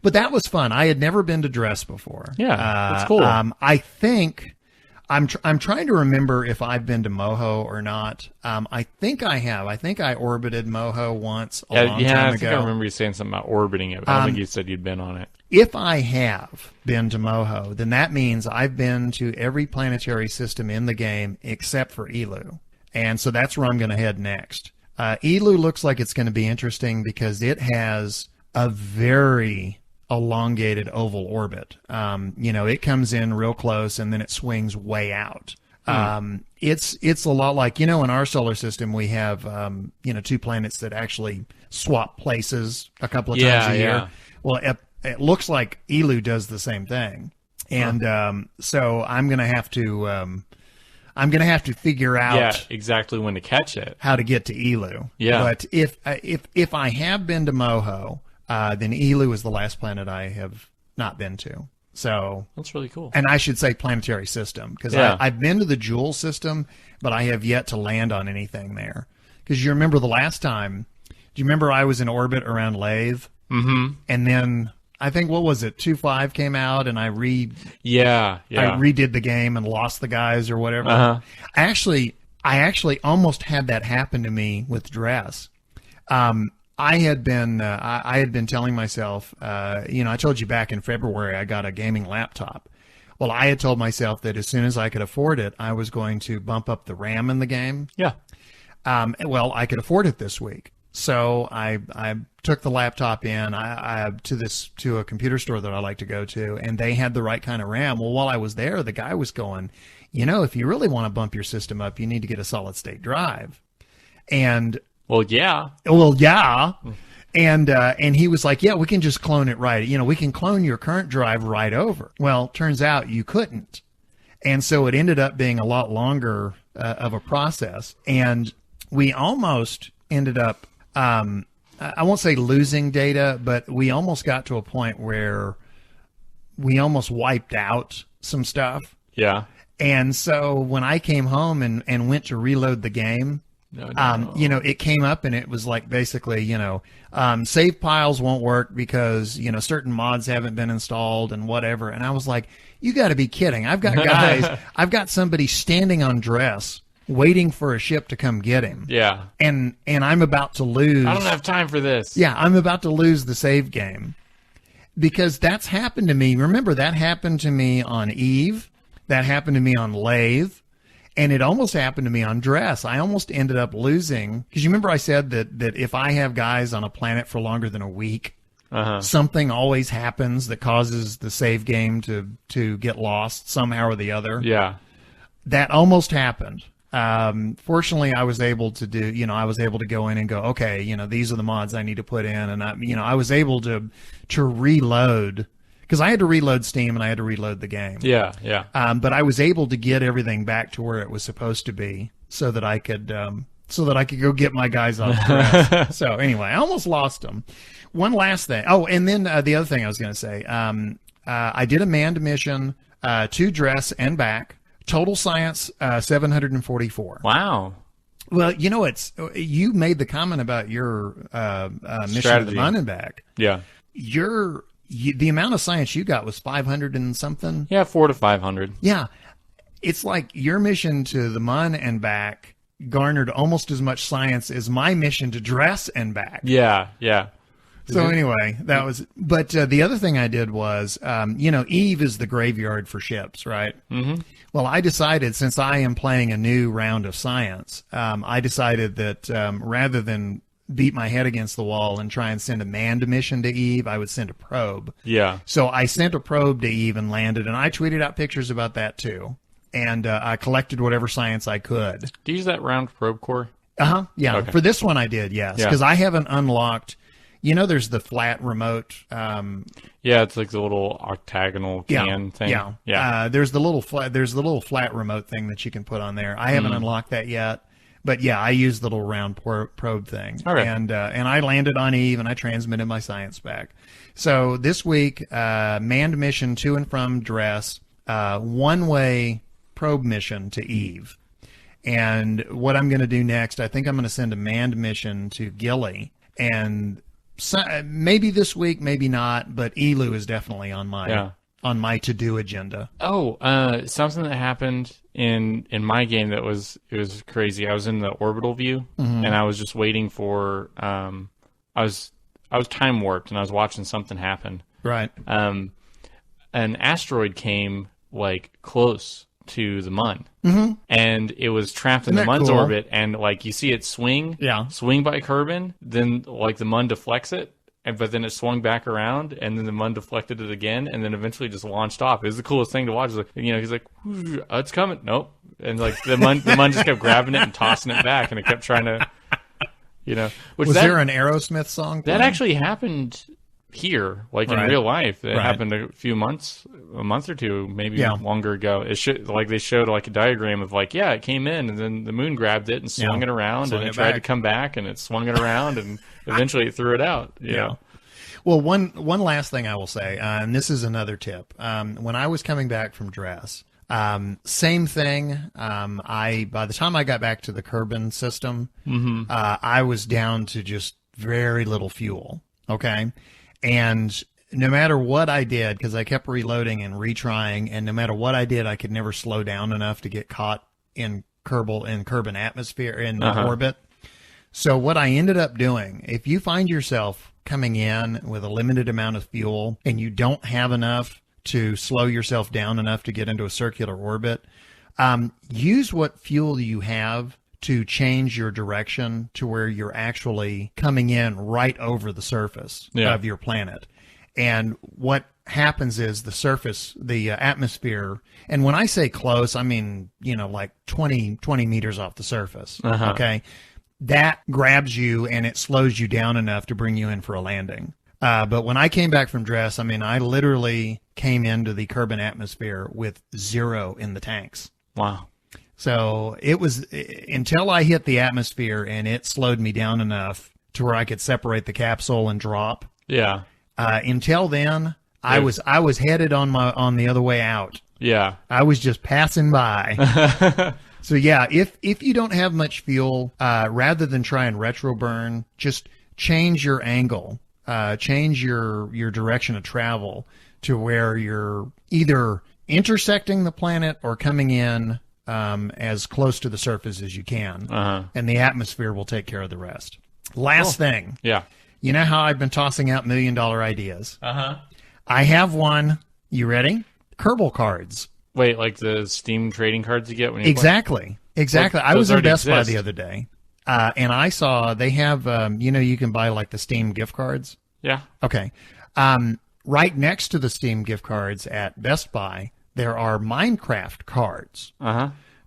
But that was fun. I had never been to Dress before. Yeah, that's cool. I think I'm trying to remember if I've been to Moho or not. I think I have. I think I orbited Moho once a long time I think ago. I remember you saying something about orbiting it, but I don't think you said you'd been on it. If I have been to Moho, then that means I've been to every planetary system in the game except for Elu. And so that's where I'm going to head next. Elu looks like it's going to be interesting because it has a very elongated oval orbit. It comes in real close and then it swings way out. It's a lot like, in our solar system, we have, two planets that actually swap places a couple of times a year. Yeah. Well, it looks like Elu does the same thing. And, so I'm going to have to figure out exactly when to catch it, how to get to Elu. Yeah. But if I have been to Moho, then Elu is the last planet I have not been to. So that's really cool. And I should say planetary system, because I've been to the Joule system, but I have yet to land on anything there. Because you remember the last time, do you remember I was in orbit around Lathe? Mm-hmm. And then I think, what was it, 2.5 came out, and I redid the game and lost the guys or whatever. Uh-huh. I actually almost had that happen to me with Dress. I had been telling myself, I told you back in February I got a gaming laptop. Well, I had told myself that as soon as I could afford it, I was going to bump up the RAM in the game. Yeah. Well, I could afford it this week. So I took the laptop in to a computer store that I like to go to, and they had the right kind of RAM. Well, while I was there, the guy was going, if you really want to bump your system up, you need to get a solid state drive. And Well, yeah. And he was like, yeah, we can just clone it right. We can clone your current drive right over. Well, turns out you couldn't. And so it ended up being a lot longer of a process. And we almost ended up, I won't say losing data, but we almost got to a point where we almost wiped out some stuff. Yeah. And so when I came home and went to reload the game, it came up and it was like basically, save piles won't work because, certain mods haven't been installed and whatever. And I was like, you got to be kidding. I've got somebody standing on dress waiting for a ship to come get him. Yeah. And I'm about to lose. I don't have time for this. Yeah, I'm about to lose the save game because that's happened to me. Remember, that happened to me on Eve. That happened to me on Lathe. And it almost happened to me on Dress. I almost ended up losing because you remember I said that if I have guys on a planet for longer than a week, something always happens that causes the save game to get lost somehow or the other. Yeah. That almost happened. Fortunately, I was able to go in and go, okay, these are the mods I need to put in. And I was able to reload because I had to reload Steam and I had to reload the game. Yeah. Yeah. But I was able to get everything back to where it was supposed to be so that I could go get my guys off dress. So anyway, I almost lost them. One last thing. Oh, and then the other thing I was going to say, I did a manned mission to Dress and back. Total science 744. Wow. Well, you made the comment about your mission to the moon and back. Yeah. The amount of science you got was 500 and something. Yeah, 400 to 500. Yeah, it's like your mission to the moon and back garnered almost as much science as my mission to Dress and back. Yeah, yeah. So anyway, that was. But the other thing I did was, Eve is the graveyard for ships, right? Mm-hmm. Well, I decided since I am playing a new round of science, I decided that rather than beat my head against the wall and try and send a manned mission to Eve, I would send a probe. Yeah. So I sent a probe to Eve and landed, and I tweeted out pictures about that too. And I collected whatever science I could. Do you use that round probe core? Yeah. Okay. For this one I did, yes. Because I haven't unlocked, there's the flat remote. Yeah, it's like the little octagonal can thing. Yeah. There's the little flat remote thing that you can put on there. I haven't unlocked that yet. But yeah, I used the little round probe thing, okay. And I landed on Eve, and I transmitted my science back. So this week, manned mission to and from Dress, one-way probe mission to Eve, and what I'm going to do next, I think I'm going to send a manned mission to Gilly, and maybe this week, maybe not, but Elu is definitely on my to-do agenda. Oh, something that happened in my game it was crazy. I was in the orbital view, and I was just waiting for I was time warped, and I was watching something happen. Right. An asteroid came like close to the Mun, and it was trapped in the Mun's orbit, and like you see it swing by Kerbin, then like the Mun deflects it. But then it swung back around, and then the Mun deflected it again, and then eventually just launched off. It was the coolest thing to watch. Like, he's like, it's coming. Nope. And like the Mun just kept grabbing it and tossing it back, and it kept trying to, Was there an Aerosmith song? That actually happened here, like in real life. It happened a month or two, maybe longer ago. They showed like a diagram of like, it came in, and then the moon grabbed it and swung it around, and it tried to come back, and it swung it around, and eventually it threw it out. You know? Well, one last thing I will say, and this is another tip. When I was coming back from Dress, same thing. By the time I got back to the Kerbin system, I was down to just very little fuel. Okay. And no matter what I did, because I kept reloading and retrying, and no matter what I did, I could never slow down enough to get caught in Kerbin atmosphere in orbit. So what I ended up doing, if you find yourself coming in with a limited amount of fuel and you don't have enough to slow yourself down enough to get into a circular orbit, use what fuel you have to change your direction to where you're actually coming in right over the surface of your planet. And what happens is the surface, the atmosphere, and when I say close, I mean, like 20 meters off the surface, okay? that grabs you and it slows you down enough to bring you in for a landing. But when I came back from dress, I mean, I literally came into the Kerbin atmosphere with 0 in the tanks. Wow. So it was until I hit the atmosphere and it slowed me down enough to where I could separate the capsule and drop. Yeah. Until then, I was headed on the other way out. Yeah. I was just passing by. So yeah, if you don't have much fuel, rather than try and retro burn, just change your angle, change your direction of travel to where you're either intersecting the planet or coming in as close to the surface as you can, and the atmosphere will take care of the rest. Last thing. Yeah. You know how I've been tossing out $1 million ideas? I have one. You ready? Kerbal cards. Wait, like the Steam trading cards you get when you Exactly. Like, I was those in Best Buy exist. the other day, and I saw they have, you can buy like the Steam gift cards. Yeah. Okay. Right next to the Steam gift cards at Best Buy, there are Minecraft cards.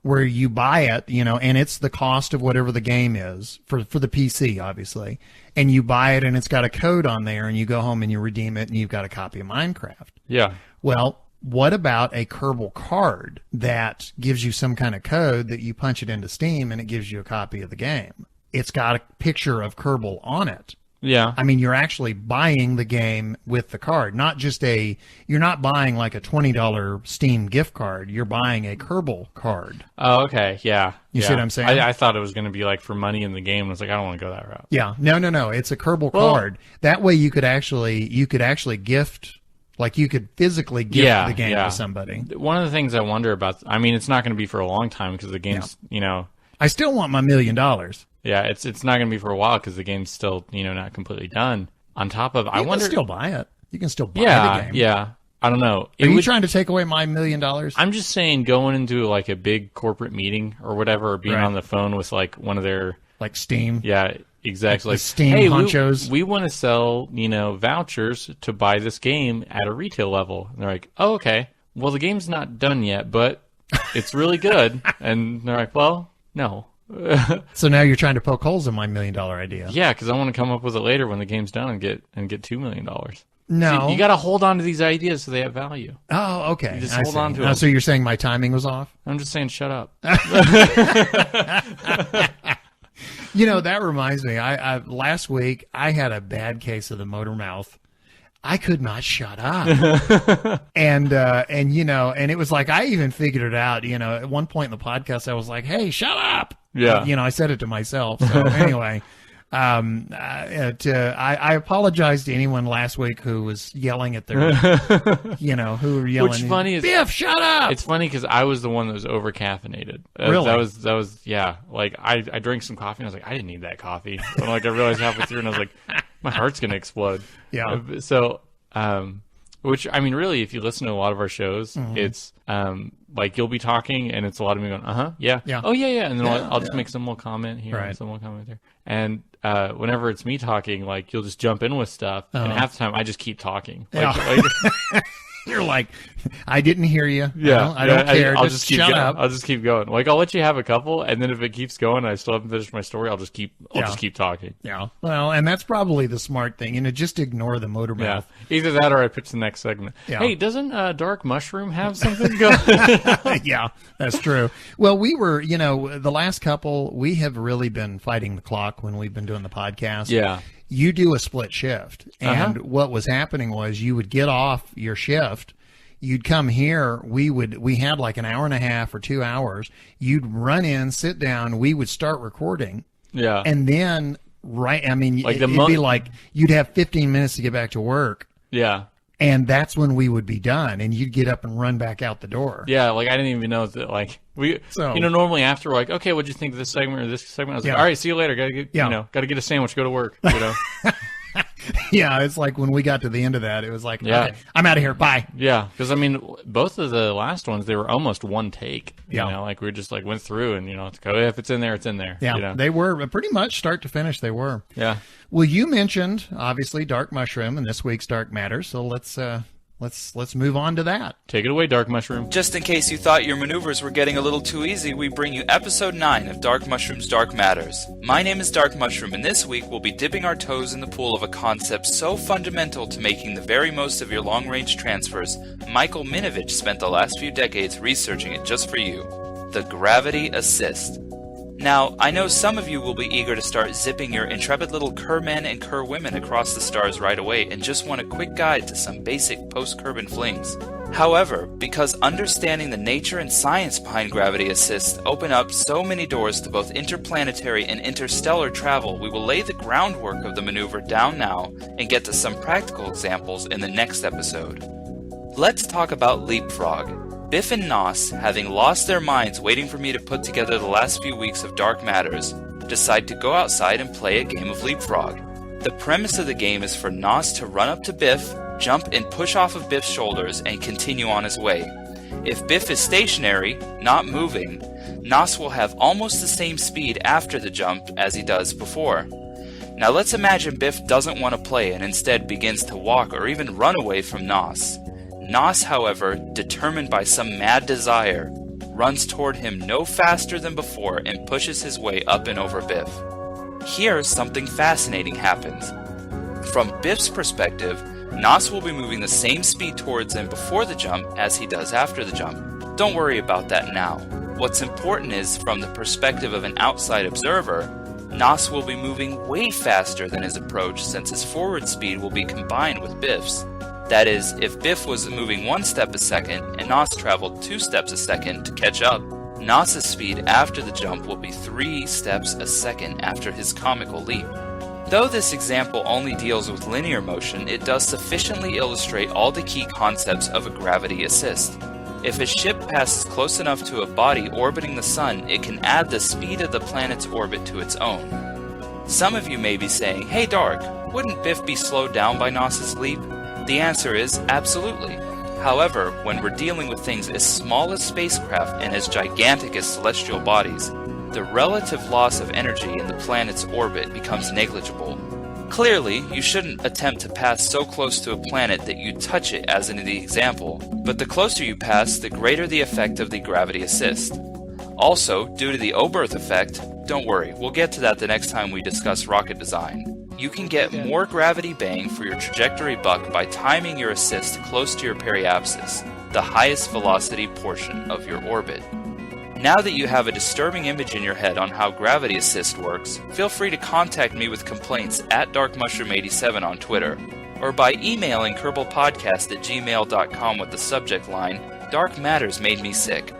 Where you buy it, and it's the cost of whatever the game is for the PC, obviously. And you buy it and it's got a code on there and you go home and you redeem it and you've got a copy of Minecraft. Yeah. Well, what about a Kerbal card that gives you some kind of code that you punch it into Steam and it gives you a copy of the game? It's got a picture of Kerbal on it. Yeah. I mean, you're actually buying the game with the card, you're not buying like a $20 Steam gift card. You're buying a Kerbal card. Oh, okay. Yeah. You see what I'm saying? I thought it was going to be like for money in the game. I was like, I don't want to go that route. Yeah. No. It's a Kerbal card. That way you could actually gift, like you could physically gift the game to somebody. One of the things I wonder about, I mean, it's not going to be for a long time because the game's, I still want my $1 million. Yeah, it's not going to be for a while because the game's still, not completely done. On top of, I wonder. You can still buy it. You can still buy the game. Yeah. I don't know. Are you trying to take away my $1 million? I'm just saying going into like a big corporate meeting or whatever, or being on the phone with like one of their. Like Steam? Yeah, exactly. Like the Steam honchos? We want to sell, vouchers to buy this game at a retail level. And they're like, oh, okay. Well, the game's not done yet, but it's really good. And they're like, well, no. So now you're trying to poke holes in my $1 million idea. Yeah, because I want to come up with it later when the game's done and get $2 million. No, see, you got to hold on to these ideas so they have value. Oh, okay. You just hold on to them. So you're saying my timing was off? I'm just saying, shut up. That reminds me. I last week I had a bad case of the motor mouth. I could not shut up. and it was like, I even figured it out, at one point in the podcast, I was like, hey, shut up. Yeah. I said it to myself. So anyway, I apologize to anyone last week who was yelling at their, who were yelling. Which funny is, Biff, shut up. It's funny because I was the one that was over caffeinated. Really? That was, yeah. Like I drank some coffee and I was like, I didn't need that coffee. But like I realized halfway through and I was like, my heart's going to explode. Yeah. So, which, I mean, really, if you listen to a lot of our shows, it's, like you'll be talking and it's a lot of me going, yeah. Oh, yeah. And then I'll just make some little comment here and some more comment there. And, whenever it's me talking, like you'll just jump in with stuff and half the time I just keep talking. Like, You're like, I didn't hear you. Yeah. I don't care. I'll just keep shut going. up. I'll just keep going. Like I'll let you have a couple, and then if it keeps going, and I still haven't finished my story. I'll just keep talking. Yeah. Well, and that's probably the smart thing. Just ignore the motor mouth. Yeah. Either that or I pitch the next segment. Yeah. Hey, doesn't Dark Mushroom have something going? Yeah, that's true. Well, we were, the last couple, we have really been fighting the clock when we've been doing the podcast. Yeah. You do a split shift. And what was happening was you would get off your shift. You'd come here. We had like an hour and a half or 2 hours. You'd run in, sit down. We would start recording. Yeah. And then, it'd be like you'd have 15 minutes to get back to work. Yeah. And that's when we would be done, and you'd get up and run back out the door. Yeah, like I didn't even know that. Like normally after we're like, okay, what'd you think of this segment or this segment? I was like, all right, see you later. Gotta get a sandwich, go to work. Yeah, it's like when we got to the end of that, it was like, okay, I'm out of here. Bye. Yeah, because both of the last ones, they were almost one take. Like we just like went through and if it's in there, it's in there. Yeah, they were pretty much start to finish. They were. Yeah. Well, you mentioned obviously Dark Mushroom and this week's Dark Matter, so let's let's move on to that. Take it away, Dark Mushroom. Just in case you thought your maneuvers were getting a little too easy, we bring you episode 9 of Dark Mushroom's Dark Matters. My name is Dark Mushroom, and this week we'll be dipping our toes in the pool of a concept so fundamental to making the very most of your long-range transfers, Michael Minovich spent the last few decades researching it just for you. The gravity assist. Now, I know some of you will be eager to start zipping your intrepid little Kermen and Kerwomen across the stars right away and just want a quick guide to some basic post-Kerbin flings. However, because understanding the nature and science behind gravity assist open up so many doors to both interplanetary and interstellar travel, we will lay the groundwork of the maneuver down now and get to some practical examples in the next episode. Let's talk about leapfrog. Biff and Nos, having lost their minds waiting for me to put together the last few weeks of Dark Matters, decide to go outside and play a game of leapfrog. The premise of the game is for Nos to run up to Biff, jump and push off of Biff's shoulders, and continue on his way. If Biff is stationary, not moving, Nos will have almost the same speed after the jump as he does before. Now let's imagine Biff doesn't want to play and instead begins to walk or even run away from Nos. Nos, however, determined by some mad desire, runs toward him no faster than before and pushes his way up and over Biff. Here, something fascinating happens. From Biff's perspective, Nos will be moving the same speed towards him before the jump as he does after the jump. Don't worry about that now. What's important is, from the perspective of an outside observer, Nos will be moving way faster than his approach since his forward speed will be combined with Biff's. That is, if Biff was moving 1 step a second and Nos traveled 2 steps a second to catch up, Nos' speed after the jump will be 3 steps a second after his comical leap. Though this example only deals with linear motion, it does sufficiently illustrate all the key concepts of a gravity assist. If a ship passes close enough to a body orbiting the sun, it can add the speed of the planet's orbit to its own. Some of you may be saying, "Hey Dark, wouldn't Biff be slowed down by Nos' leap?" The answer is absolutely. However, when we're dealing with things as small as spacecraft and as gigantic as celestial bodies, the relative loss of energy in the planet's orbit becomes negligible. Clearly, you shouldn't attempt to pass so close to a planet that you touch it, as in the example, but the closer you pass, the greater the effect of the gravity assist. Also, due to the Oberth effect, don't worry, we'll get to that the next time we discuss rocket design. You can get more gravity bang for your trajectory buck by timing your assist close to your periapsis, the highest velocity portion of your orbit. Now that you have a disturbing image in your head on how gravity assist works, feel free to contact me with complaints at darkmushroom87 on Twitter, or by emailing kerbalpodcast@gmail.com with the subject line, "Dark Matters Made Me Sick."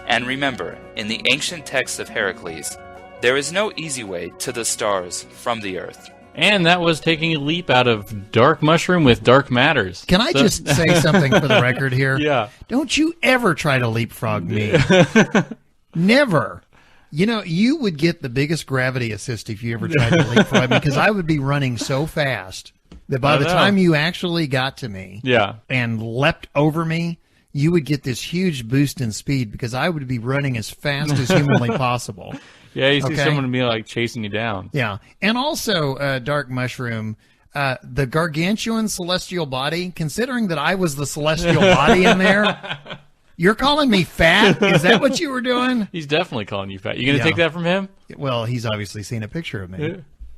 And remember, in the ancient texts of Heracles, there is no easy way to the stars from the earth. And that was taking a leap out of Dark Mushroom with Dark Matters. Can I just say something for the record here? Yeah. Don't you ever try to leapfrog me. Never. You know, you would get the biggest gravity assist if you ever tried to leapfrog me, because I would be running so fast that by the time you actually got to me and leapt over me, you would get this huge boost in speed because I would be running as fast as humanly possible. Yeah, you see someone be like chasing you down. Yeah. And also, Dark Mushroom, the gargantuan celestial body, considering that I was the celestial body in there, you're calling me fat? Is that what you were doing? He's definitely calling you fat. You going to take that from him? Well, he's obviously seen a picture of me. Yeah.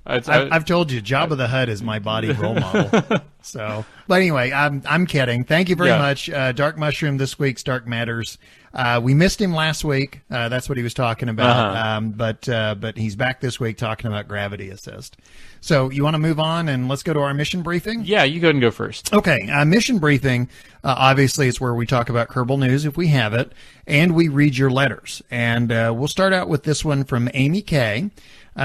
I've told you, Jabba the Hutt is my body role model. So, but anyway, I'm kidding. Thank you very much, Dark Mushroom. This week's Dark Matters. We missed him last week. That's what he was talking about. But he's back this week talking about gravity assist. So you want to move on and let's go to our mission briefing? Yeah, you go ahead and go first. Okay, mission briefing. Obviously, it's where we talk about Kerbal News if we have it, and we read your letters. And we'll start out with this one from Amy K.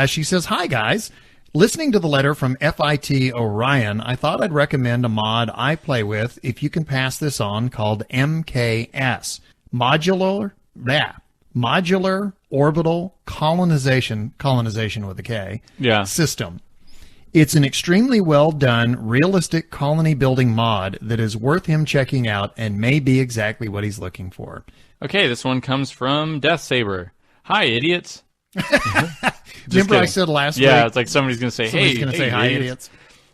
She says, "Hi guys. Listening to the letter from FIT Orion, I thought I'd recommend a mod I play with if you can pass this on called MKS. Modular Orbital Colonization with a K, system. It's an extremely well done, realistic colony building mod that is worth him checking out and may be exactly what he's looking for." Okay, this one comes from Death Saber. "Hi, idiots." Remember I said last week? Yeah, it's like somebody's going to say, "Hey, hi, idiots."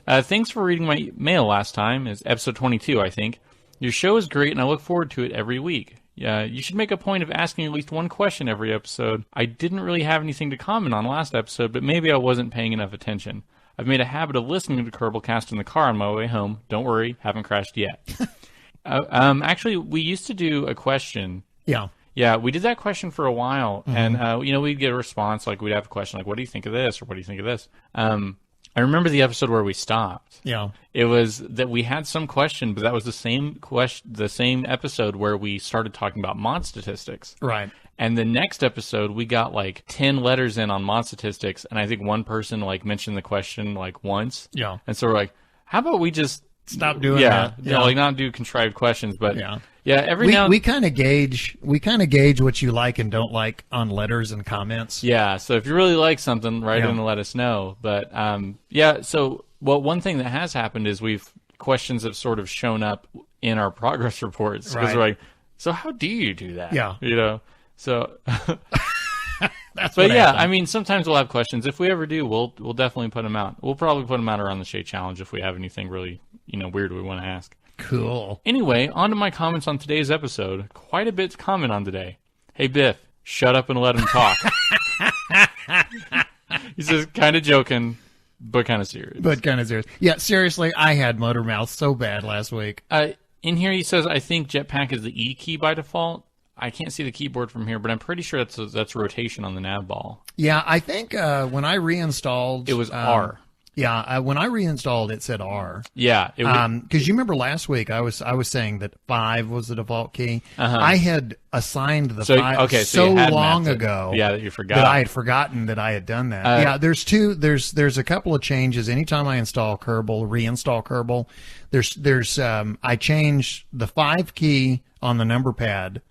Thanks for reading my mail last time. It's episode 22, I think. Your show is great, and I look forward to it every week. You should make a point of asking at least one question every episode. I didn't really have anything to comment on last episode, but maybe I wasn't paying enough attention. I've made a habit of listening to Kerbalcast in the car on my way home. Don't worry, haven't crashed yet. Actually, we used to do a question. Yeah. Yeah, we did that question for a while, and we'd get a response, like we'd have a question like, what do you think of this, or what do you think of this? I remember the episode where we stopped. Yeah. It was that we had some question, but that was the same episode where we started talking about mod statistics. Right. And the next episode, we got like 10 letters in on mod statistics, and I think one person like mentioned the question like once. Yeah. And so we're like, how about we just stop doing that? Yeah, like not do contrived questions, but yeah. We kind of gauge what you like and don't like on letters and comments. Yeah, so if you really like something, write in and let us know. But so one thing that has happened is questions have sort of shown up in our progress reports because we're like, so how do you do that? Yeah, so. That's but happened. I mean, sometimes we'll have questions. If we ever do, we'll definitely put them out. We'll probably put them out around the Shea Challenge if we have anything really weird we want to ask. Cool. Anyway, on to my comments on today's episode. Quite a bit to comment on today. Hey, Biff, shut up and let him talk. He says, kind of joking, but kind of serious. Yeah, seriously, I had motor mouth so bad last week. In here, he says, I think Jetpack is the E key by default. I can't see the keyboard from here, but I'm pretty sure that's rotation on the nav ball. Yeah, I think when I reinstalled... It was R. Yeah, when I reinstalled, it said R. Yeah. Because you remember last week, I was saying that 5 was the default key. I had assigned the 5 so long ago. Yeah, that you forgot. That I had forgotten that I had done that. There's a couple of changes. Anytime I install reinstall Kerbal, I change the 5 key on the number pad.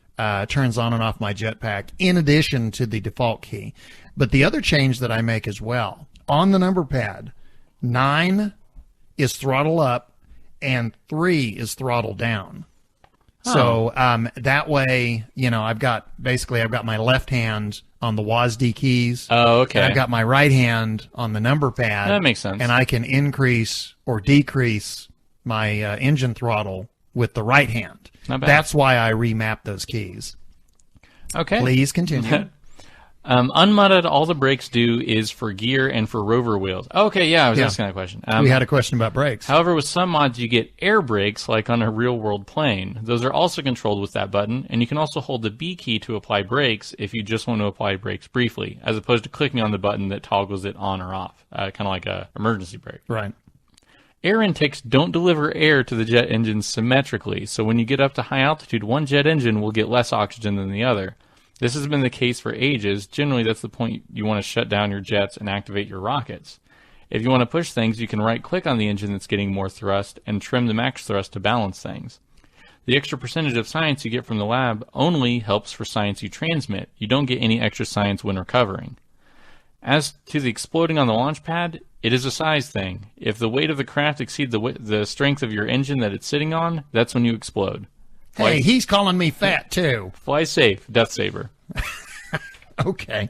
Turns on and off my Jetpack in addition to the default key. But the other change that I make as well, on the number pad, 9 is throttle up and 3 is throttle down. So that way, I've got my left hand on the WASD keys. Oh, okay. And I've got my right hand on the number pad. That makes sense. And I can increase or decrease my engine throttle with the right hand. Not bad. That's why I remapped those keys. Okay. Please continue. Unmudded, all the brakes do is for gear and for rover wheels. Okay, yeah, I was asking that question. We had a question about brakes. However, with some mods, you get air brakes, like on a real-world plane. Those are also controlled with that button, and you can also hold the B key to apply brakes if you just want to apply brakes briefly, as opposed to clicking on the button that toggles it on or off, kind of like a emergency brake. Right. Air intakes don't deliver air to the jet engines symmetrically, so when you get up to high altitude, one jet engine will get less oxygen than the other. This has been the case for ages. Generally, that's the point you want to shut down your jets and activate your rockets. If you want to push things, you can right-click on the engine that's getting more thrust and trim the max thrust to balance things. The extra percentage of science you get from the lab only helps for science you transmit. You don't get any extra science when recovering. As to the exploding on the launch pad, it is a size thing. If the weight of the craft exceeds the strength of your engine that it's sitting on, that's when you explode. Hey, he's calling me fat, too. Fly safe, Death Saber. Okay.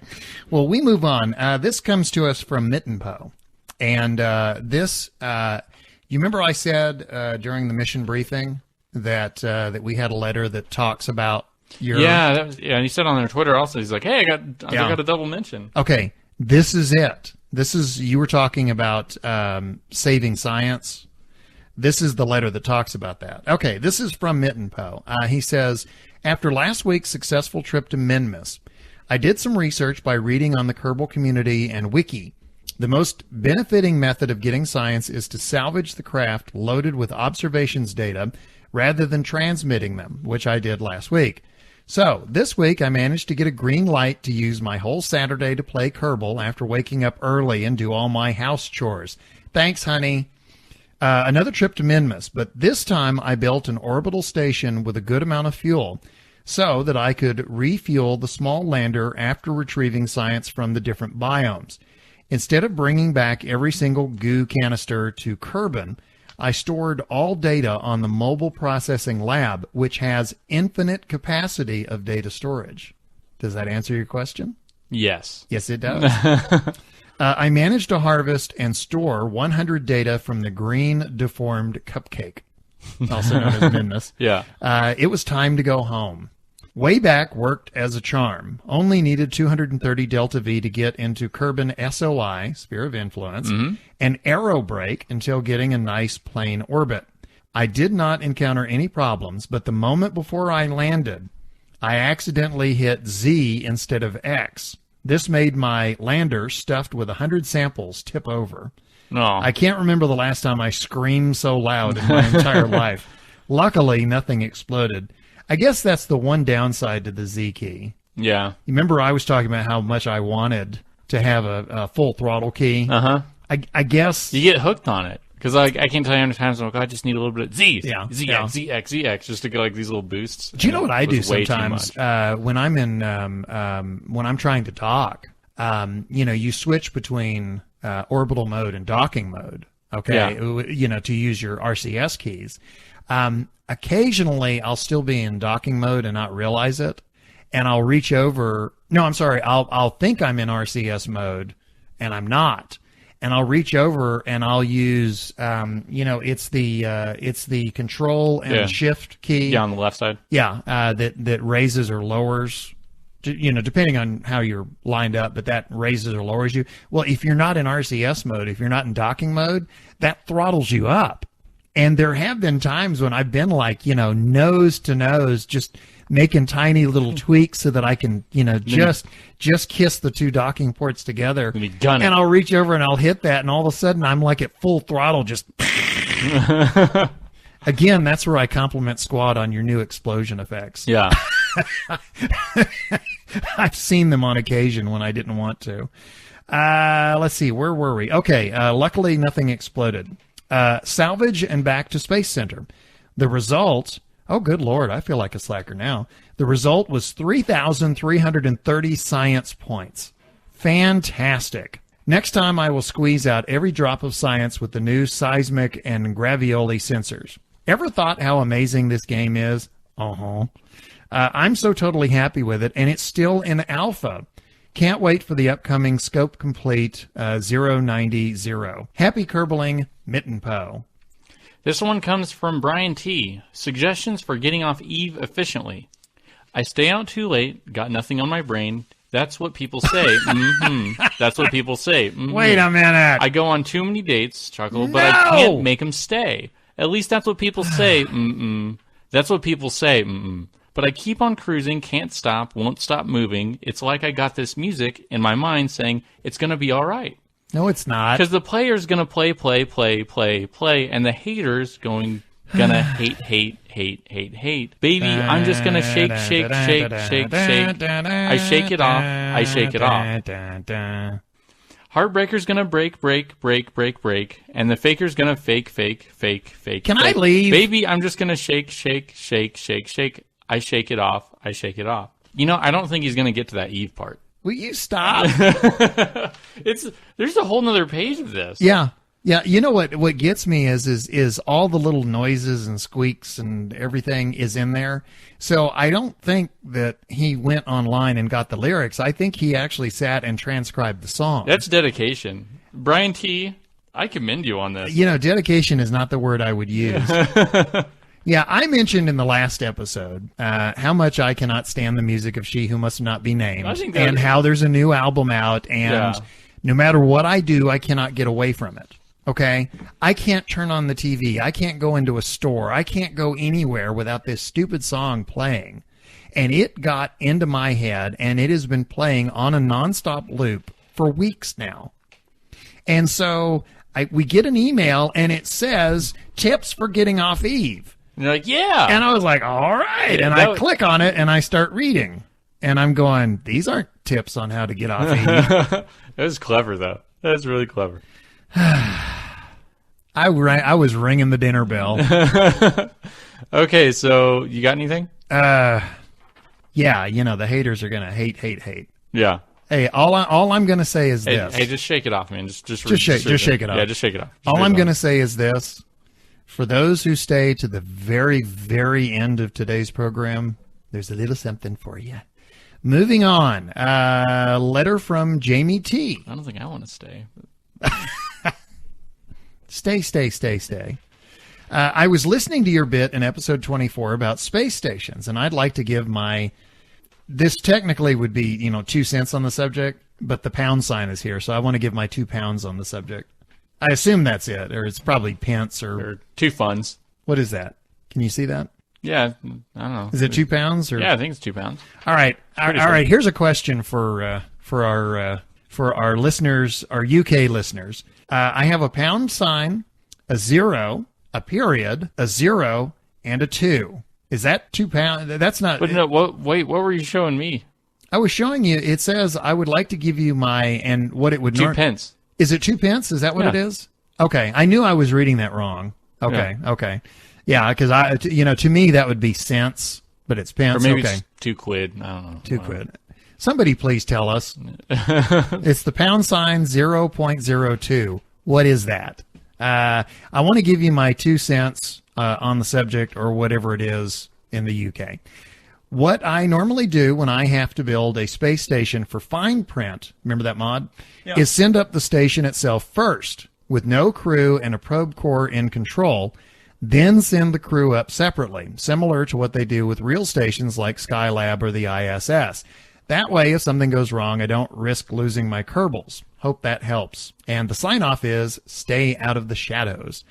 Well, we move on. This comes to us from Mittenpo. And you remember I said during the mission briefing that we had a letter that talks about your... Yeah, and he said on their Twitter also, he's like, hey, I got a double mention. Okay, this is it. You were talking about saving science. This is the letter that talks about that. Okay, this is from Mittenpo. He says, after last week's successful trip to Minmus, I did some research by reading on the Kerbal community and wiki. The most benefiting method of getting science is to salvage the craft loaded with observations data rather than transmitting them, which I did last week. So, this week I managed to get a green light to use my whole Saturday to play Kerbal after waking up early and do all my house chores. Thanks, honey. Another trip to Minmus, but this time I built an orbital station with a good amount of fuel so that I could refuel the small lander after retrieving science from the different biomes. Instead of bringing back every single goo canister to Kerbin, I stored all data on the mobile processing lab, which has infinite capacity of data storage. Does that answer your question? Yes. Yes, it does. I managed to harvest and store 100 data from the green deformed cupcake. also known as Midness. Yeah. It was time to go home. Way back worked as a charm. Only needed 230 delta V to get into Kerbin SOI, Sphere of Influence, and aero brake until getting a nice plane orbit. I did not encounter any problems, but the moment before I landed, I accidentally hit Z instead of X. This made my lander stuffed with 100 samples tip over. No. I can't remember the last time I screamed so loud in my entire life. Luckily, nothing exploded. I guess that's the one downside to the Z key. Yeah. You remember I was talking about how much I wanted to have a full throttle key? Uh-huh. I guess... You get hooked on it. Because I can't tell you how many times I'm like, I just need a little bit of Z, Yeah, ZX, yeah. ZX, ZX, just to get like these little boosts. Do you know what I do way too sometimes much. when I'm in when I'm trying to talk? You switch between orbital mode and docking mode. Okay, to use your RCS keys. Occasionally, I'll still be in docking mode and not realize it, and I'll reach over. No, I'm sorry. I'll think I'm in RCS mode, and I'm not. And I'll reach over and I'll use, it's the control and shift key. Yeah, on the left side. Yeah, that raises or lowers, depending on how you're lined up, but that raises or lowers you. Well, if you're not in RCS mode, if you're not in docking mode, that throttles you up. And there have been times when I've been like, nose to nose, just making tiny little tweaks so that I can, just kiss the two docking ports together. And I'll reach over and I'll hit that, and all of a sudden I'm like at full throttle, just. Again, that's where I compliment Squad on your new explosion effects. Yeah. I've seen them on occasion when I didn't want to. Let's see, where were we? Okay, luckily nothing exploded. Salvage and back to Space Center. The result, oh good Lord, I feel like a slacker now. The result was 3,330 science points. Fantastic. Next time I will squeeze out every drop of science with the new seismic and gravioli sensors. Ever thought how amazing this game is? I'm so totally happy with it, and it's still in alpha. Can't wait for the upcoming Scope Complete 090. Happy Kerbaling, Mitten Poe. This one comes from Brian T. Suggestions for getting off Eve efficiently. I stay out too late, got nothing on my brain. That's what people say. That's what people say. Wait a minute. I go on too many dates, chuckle, but I can't make them stay. At least that's what people say. That's what people say. But I keep on cruising, can't stop, won't stop moving. It's like I got this music in my mind saying it's going to be all right. No, it's not. Because the player's going to play, and the hater's gonna hate. Baby, I'm just going to shake. I shake it off. Heartbreaker's going to break, and the faker's going to fake. Can I leave? Baby, I'm just going to shake. I shake it off. I don't think he's going to get to that Eve part. Will you stop? There's a whole nother page of this. Yeah. You know what gets me is all the little noises and squeaks and everything is in there. So I don't think that he went online and got the lyrics. I think he actually sat and transcribed the song. That's dedication. Brian T., I commend you on this. Dedication is not the word I would use. Yeah, I mentioned in the last episode how much I cannot stand the music of She Who Must Not Be Named, and how there's a new album out, and no matter what I do, I cannot get away from it. Okay? I can't turn on the TV. I can't go into a store. I can't go anywhere without this stupid song playing. And it got into my head, and it has been playing on a nonstop loop for weeks now. And so we get an email, and it says, tips for getting off Eve. And you're like, yeah. And I was like, all right. And I click on it, and I start reading. And I'm going, these aren't tips on how to get off Eve. That was clever, though. That was really clever. I was ringing the dinner bell. Okay, so you got anything? Yeah, the haters are going to hate. Yeah. Hey, all I'm going to say is this. Hey, just shake it off, man. Just shake it off. Yeah, just shake it off. All I'm going to say is this. For those who stay to the very, very end of today's program, there's a little something for you. Moving on. Letter from Jamie T. I don't think I want to stay. Stay. I was listening to your bit in episode 24 about space stations, and I'd like to give this technically would be, 2 cents on the subject, but the pound sign is here, so I want to give my 2 pounds on the subject. I assume that's it, or it's probably pence Or 2 funds. What is that? Can you see that? Yeah, I don't know. Is it 2 pounds? Or? Yeah, I think it's 2 pounds. All right. All right. Here's a question for our listeners, our UK listeners. I have a pound sign, a 0, a period, a 0, and a 2. Is that 2 pounds? That's not. But no, wait, what were you showing me? I was showing you. It says I would like to give you and what it would 2 pence. Is it 2 pence? Is that what it is? Okay, I knew I was reading that wrong. Okay, okay, yeah, because to me that would be cents, but it's pence. Or maybe okay, it's 2 quid. I don't know. 2 quid. Somebody please tell us. It's the pound sign 0.02. What is that? I want to give you my 2 cents on the subject, or whatever it is in the UK. What I normally do when I have to build a space station for fine print, remember that mod, is send up the station itself first with no crew and a probe core in control, then send the crew up separately, similar to what they do with real stations like Skylab or the ISS. That way, if something goes wrong, I don't risk losing my Kerbals. Hope that helps. And the sign-off is, stay out of the shadows.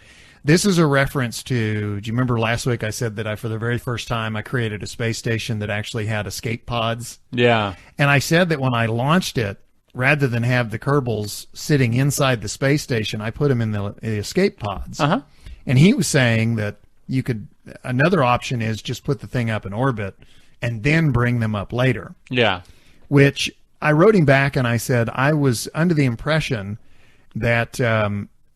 This is a reference to, do you remember last week I said that for the very first time, I created a space station that actually had escape pods? Yeah. And I said that when I launched it, rather than have the Kerbals sitting inside the space station, I put them in the escape pods. Uh-huh. And he was saying that another option is just put the thing up in orbit and then bring them up later. Yeah. Which I wrote him back and I said I was under the impression that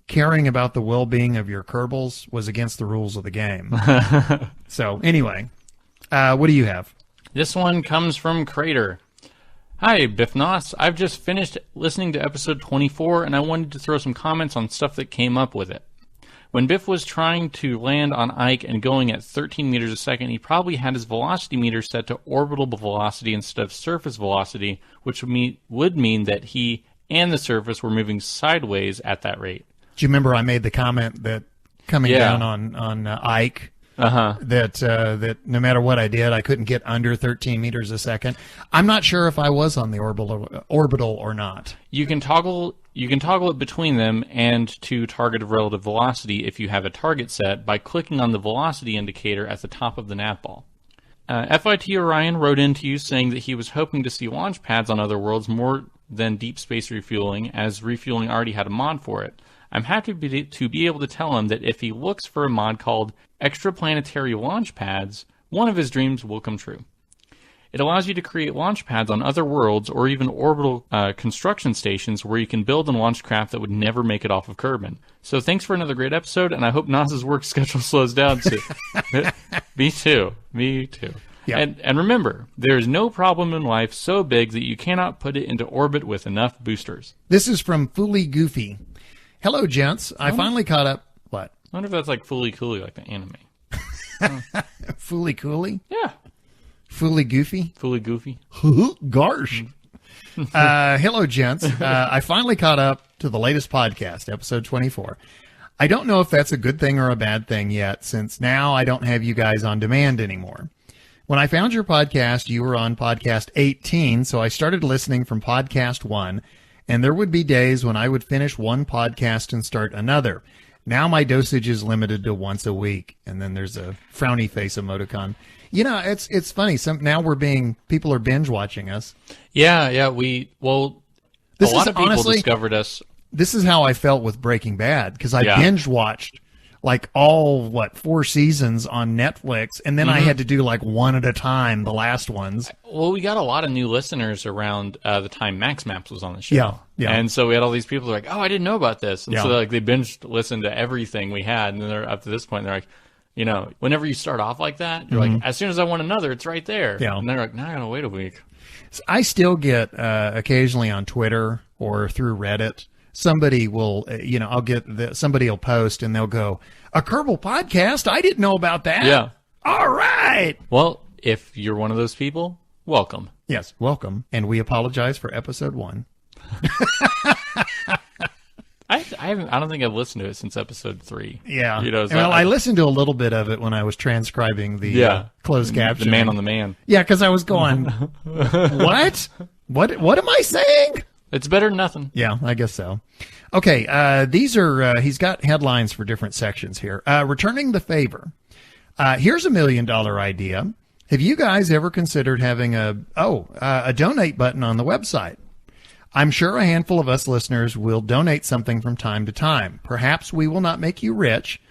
caring about the well-being of your Kerbals was against the rules of the game. So anyway, what do you have? This one comes from Crater. Hi, Biff Noss. I've just finished listening to episode 24, and I wanted to throw some comments on stuff that came up with it. When Biff was trying to land on Ike and going at 13 meters a second, he probably had his velocity meter set to orbital velocity instead of surface velocity, which would mean that he and the surface were moving sideways at that rate. Do you remember I made the comment that coming down on Ike, that no matter what I did, I couldn't get under 13 meters a second? I'm not sure if I was on the orbital or not. You can toggle it between them and to target of relative velocity if you have a target set by clicking on the velocity indicator at the top of the nav ball. FIT Orion wrote in to you saying that he was hoping to see launch pads on other worlds more than deep space refueling, as refueling already had a mod for it. I'm happy to be able to tell him that if he looks for a mod called Extraplanetary Launch Pads, one of his dreams will come true. It allows you to create launch pads on other worlds or even orbital construction stations where you can build and launch craft that would never make it off of Kerbin. So thanks for another great episode, and I hope Nas's work schedule slows down too. Me too. Yeah. And remember, there is no problem in life so big that you cannot put it into orbit with enough boosters. This is from Fooly Goofy. Hello, gents. I finally caught up. What? I wonder if that's like Fooly Cooly, like the anime. Fooly Cooly? Yeah. Fooly Goofy? Fooly Goofy. Gosh. Hello, gents. I finally caught up to the latest podcast, episode 24. I don't know if that's a good thing or a bad thing yet, since now I don't have you guys on demand anymore. When I found your podcast, you were on podcast 18, so I started listening from podcast 1, and there would be days when I would finish one podcast and start another. Now my dosage is limited to once a week, and then there's a frowny face emoticon. You know, it's funny. Now people are binge watching us. Yeah. A lot of people discovered us. This is how I felt with Breaking Bad, because I binge watched like all 4 seasons on Netflix, and then I had to do like one at a time, the last ones. Well, we got a lot of new listeners around the time Max Maps was on the show. Yeah. And so we had all these people who were like, "Oh, I didn't know about this," and so like they binged listened to everything we had, and then they're up to this point, they're like, you know, whenever you start off like that, you're like, as soon as I want another, it's right there. Yeah. And they're like, now I gotta wait a week. I still get occasionally on Twitter or through Reddit, somebody will, somebody will post and they'll go, "A Kerbal podcast? I didn't know about that." Yeah. All right. Well, if you're one of those people, welcome. Yes, welcome. And we apologize for episode 1. I don't think I've listened to it since episode 3. Yeah. You know, so well, I listened to a little bit of it when I was transcribing the closed caption. The man on the man. Yeah, because I was going, what? What am I saying? It's better than nothing. Yeah, I guess so. Okay, these are, he's got headlines for different sections here. Returning the favor. Here's $1 million idea. Have you guys ever considered having a donate button on the website? I'm sure a handful of us listeners will donate something from time to time. Perhaps we will not make you rich,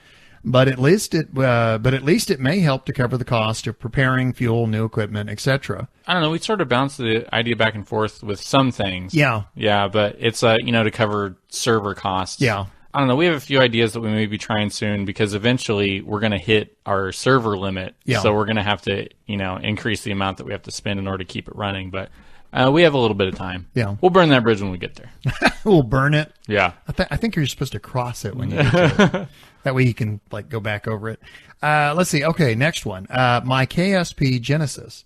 but at least it may help to cover the cost of preparing fuel, new equipment, etc. I don't know. We sort of bounced the idea back and forth with some things. Yeah. Yeah, but it's to cover server costs. Yeah. I don't know. We have a few ideas that we may be trying soon because eventually we're going to hit our server limit. Yeah. So we're going to have to, increase the amount that we have to spend in order to keep it running. But we have a little bit of time. Yeah. We'll burn that bridge when we get there. We'll burn it. Yeah. I think you're supposed to cross it when you get to it. That way you can go back over it. Let's see. Okay, next one. My KSP Genesis.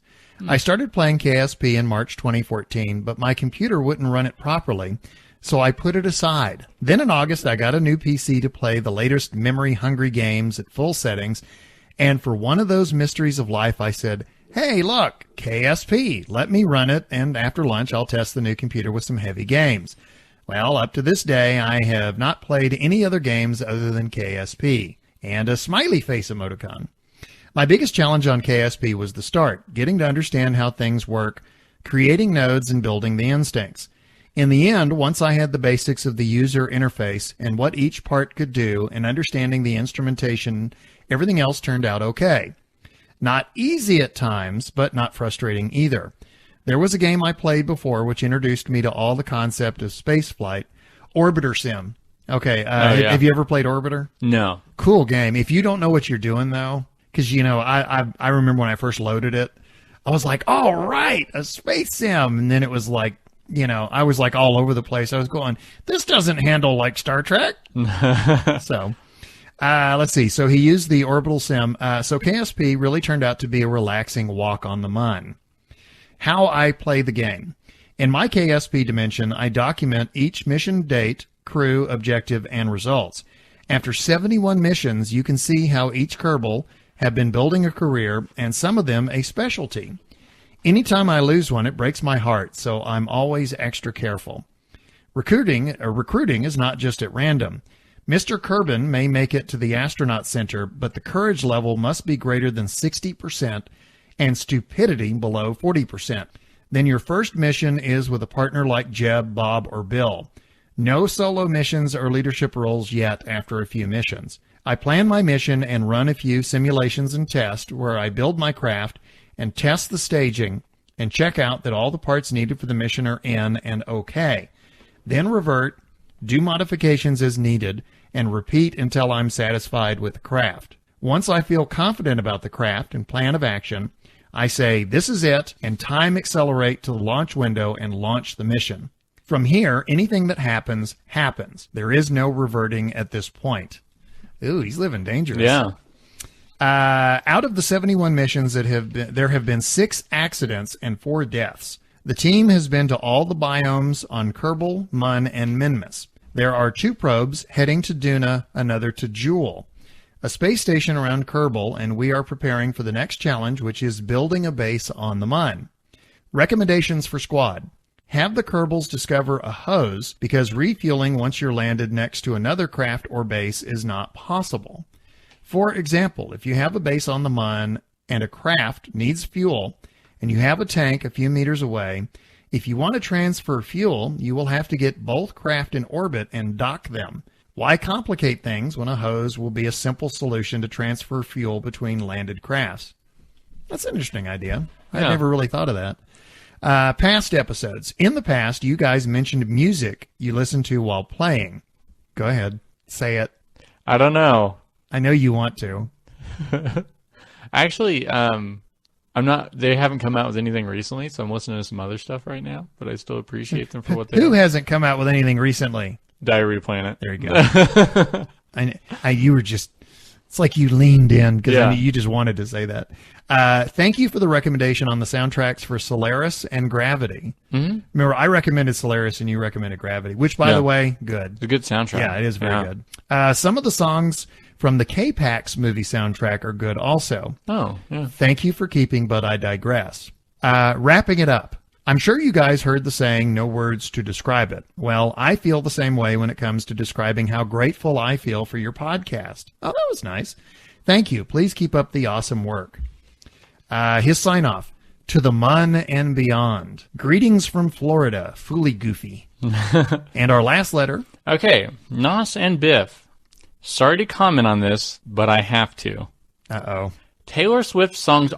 I started playing KSP in March 2014, but my computer wouldn't run it properly, so I put it aside. Then in August, I got a new PC to play the latest memory-hungry games at full settings, and for one of those mysteries of life, I said, hey, look, KSP, let me run it, and after lunch, I'll test the new computer with some heavy games. Well, up to this day, I have not played any other games other than KSP, and a smiley face emoticon. My biggest challenge on KSP was the start, getting to understand how things work, creating nodes, and building the instincts. In the end, once I had the basics of the user interface and what each part could do and understanding the instrumentation, everything else turned out okay. Not easy at times, but not frustrating either. There was a game I played before which introduced me to all the concept of spaceflight, Orbiter Sim. Okay, have you ever played Orbiter? No. Cool game. If you don't know what you're doing, though, because, I remember when I first loaded it, I was like, all right, a space sim. And then it was like, I was like all over the place. I was going, this doesn't handle like Star Trek. So, let's see. So he used the orbital sim. So KSP really turned out to be a relaxing walk on the mun. How I play the game. In my KSP dimension, I document each mission date, crew, objective, and results. After 71 missions, you can see how each Kerbal have been building a career, and some of them a specialty. Anytime I lose one, it breaks my heart, so I'm always extra careful. Recruiting is not just at random. Mr. Kerbin may make it to the astronaut center, but the courage level must be greater than 60% and stupidity below 40%. Then your first mission is with a partner like Jeb, Bob, or Bill. No solo missions or leadership roles yet after a few missions. I plan my mission and run a few simulations and tests where I build my craft and test the staging and check out that all the parts needed for the mission are in and okay. Then revert, do modifications as needed, and repeat until I'm satisfied with the craft. Once I feel confident about the craft and plan of action, I say, this is it, and time accelerate to the launch window and launch the mission. From here, anything that happens, happens. There is no reverting at this point. Ooh, he's living dangerous. Yeah. Out of the 71 missions there have been 6 accidents and 4 deaths. The team has been to all the biomes on Kerbal, Mun, and Minmus. There are 2 probes heading to Duna, another to Jewel. A space station around Kerbal, and we are preparing for the next challenge, which is building a base on the Mun. Recommendations for squad. Have the Kerbals discover a hose, because refueling once you're landed next to another craft or base is not possible. For example, if you have a base on the Mun and a craft needs fuel, and you have a tank a few meters away, if you want to transfer fuel, you will have to get both craft in orbit and dock them. Why complicate things when a hose will be a simple solution to transfer fuel between landed crafts? That's an interesting idea. I've never really thought of that. Past episodes. In the past, you guys mentioned music you listened to while playing. Go ahead. Say it. I don't know. I know you want to. Actually, I'm not. They haven't come out with anything recently, so I'm listening to some other stuff right now. But I still appreciate them for what they. Who hasn't come out with anything recently? Diary Planet. There you go. You were just It's like you leaned in because Yeah. you just wanted to say that. Thank you for the recommendation on the soundtracks for Solaris and Gravity. Mm-hmm. Remember, I recommended Solaris and you recommended Gravity, which, by Yeah. the way, good. It's a good soundtrack. Yeah, it is very good. Some of the songs from the K-Pax movie soundtrack are good also. Oh, yeah. Thank you for keeping, but I digress. Wrapping it up. I'm sure you guys heard the saying, no words to describe it. Well, I feel the same way when it comes to describing how grateful I feel for your podcast. Oh, that was nice. Thank you. Please keep up the awesome work. His sign off. To the Mun and beyond. Greetings from Florida. Fooly Goofy. And our last letter. Okay, Nos and Biff. Sorry to comment on this, but I have to. Uh-oh. Taylor Swift songs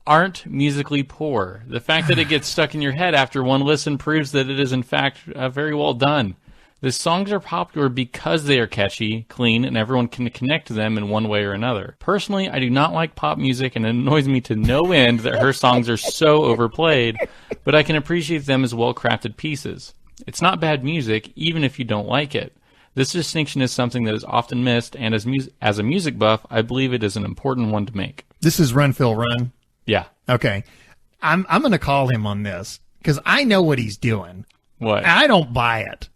aren't musically poor. The fact that it gets stuck in your head after one listen proves that it is, in fact, very well done. The songs are popular because they are catchy, clean, and everyone can connect to them in one way or another. Personally, I do not like pop music, and it annoys me to no end that her songs are so overplayed, but I can appreciate them as well-crafted pieces. It's not bad music, even if you don't like it. This distinction is something that is often missed, and as a music buff, I believe it is an important one to make. This is Run, Phil, Run. Yeah. Okay. I'm going to call him on this because I know what he's doing. What? I don't buy it.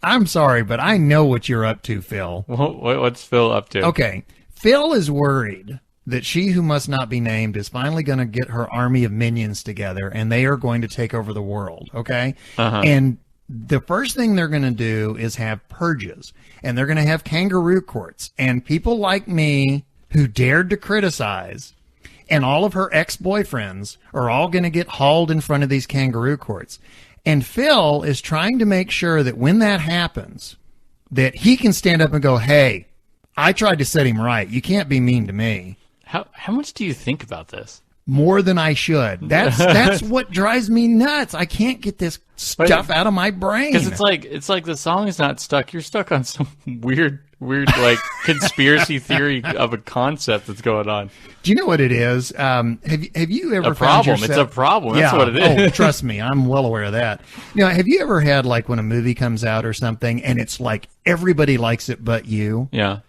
I'm sorry, but I know what you're up to, Phil. What's Phil up to? Okay. Phil is worried that she who must not be named is finally going to get her army of minions together and they are going to take over the world. Okay. And the first thing they're going to do is have purges, and they're going to have kangaroo courts, and people like me who dared to criticize and all of her ex-boyfriends are all going to get hauled in front of these kangaroo courts. And Phil is trying to make sure that when that happens, that he can stand up and go, hey, I tried to set him right. You can't be mean to me. How much do you think about this? More than I should. That's what drives me nuts. I can't get this stuff out of my brain. Because it's like the song is not stuck. You're stuck on some weird like conspiracy theory of a concept that's going on. Do you know what it is? Have you ever A problem? found yourself... It's a problem. That's yeah. what it is. Oh, trust me, I'm well aware of that. Have you ever had like when a movie comes out or something and it's like everybody likes it but you? Yeah.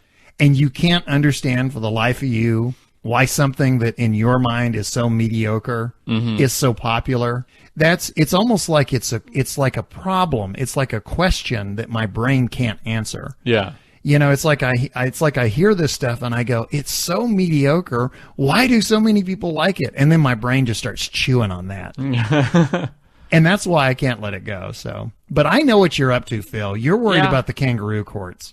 And you can't understand for the life of you why something that in your mind is so mediocre is so popular. It's almost like it's like a problem. It's like a question that my brain can't answer. Yeah. It's like I hear this stuff and I go, it's so mediocre. Why do so many people like it? And then my brain just starts chewing on that. And that's why I can't let it go. So, but I know what you're up to, Phil. You're worried about the kangaroo courts.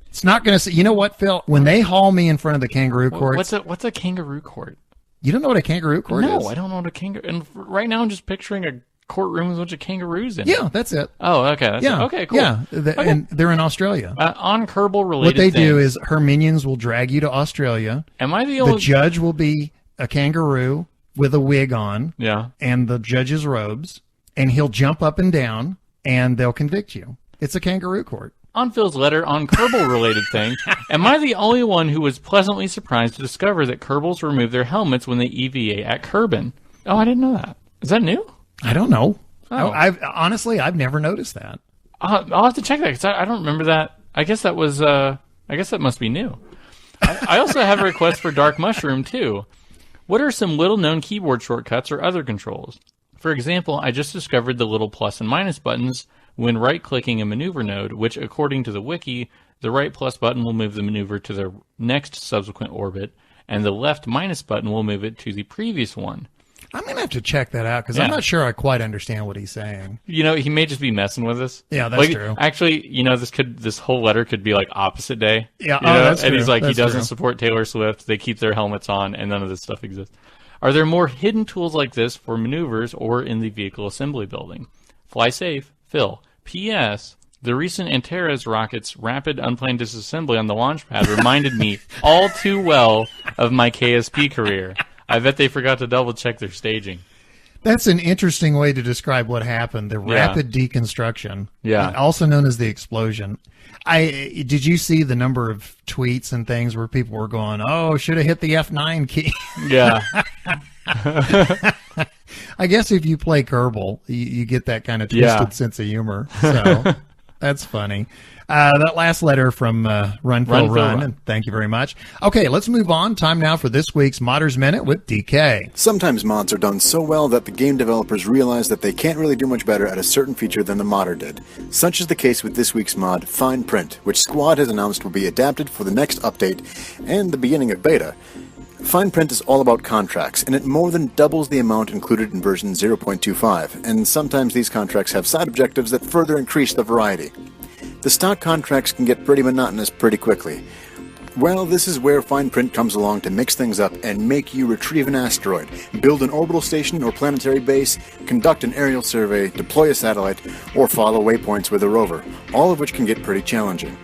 It's not going to say, you know what, Phil? When they haul me in front of the kangaroo courts. What's a kangaroo court? You don't know what a kangaroo court is? No, I don't know what a kangaroo. And right now I'm just picturing a courtroom with a bunch of kangaroos in it. Yeah, that's it. Oh, okay. Okay, cool. Yeah, and they're in Australia. On Kerbal related what they things, do is her minions will drag you to Australia. Am I the only... The judge will be a kangaroo with a wig on. Yeah. And the judge's robes. And he'll jump up and down, and they'll convict you. It's a kangaroo court. On Phil's letter on Kerbal-related thing, am I the only one who was pleasantly surprised to discover that Kerbals remove their helmets when they EVA at Kerbin? Oh, I didn't know that. Is that new? I don't know. Oh. I've never noticed that. I'll have to check that because I don't remember that. I guess that was. I guess that must be new. I also have a request for Dark Mushroom too. What are some little-known keyboard shortcuts or other controls? For example, I just discovered the little plus and minus buttons when right-clicking a maneuver node, which, according to the wiki, the right plus button will move the maneuver to the next subsequent orbit, and the left minus button will move it to the previous one. I'm going to have to check that out because I'm not sure I quite understand what he's saying. He may just be messing with us. Yeah, that's true. Actually, this whole letter could be like opposite day. Yeah, that's true. And he's like, that's he doesn't true. support Taylor Swift. They keep their helmets on, and none of this stuff exists. Are there more hidden tools like this for maneuvers or in the vehicle assembly building? Fly safe, Phil. P.S. The recent Antares rocket's rapid unplanned disassembly on the launch pad reminded me all too well of my KSP career. I bet they forgot to double-check their staging. That's an interesting way to describe what happened, the rapid deconstruction, also known as the explosion. Did you see the number of tweets and things where people were going, oh, should have hit the F9 key? Yeah. I guess if you play Kerbal, you get that kind of twisted sense of humor. So That's funny. That last letter from Run Phil Run, and thank you very much. Okay, let's move on. Time now for this week's Modders Minute with DK. Sometimes mods are done so well that the game developers realize that they can't really do much better at a certain feature than the modder did. Such is the case with this week's mod, Fine Print, which Squad has announced will be adapted for the next update and the beginning of beta. Fine Print is all about contracts, and it more than doubles the amount included in version 0.25, and sometimes these contracts have side objectives that further increase the variety. The stock contracts can get pretty monotonous pretty quickly. Well, this is where Fine Print comes along to mix things up and make you retrieve an asteroid, build an orbital station or planetary base, conduct an aerial survey, deploy a satellite, or follow waypoints with a rover, all of which can get pretty challenging.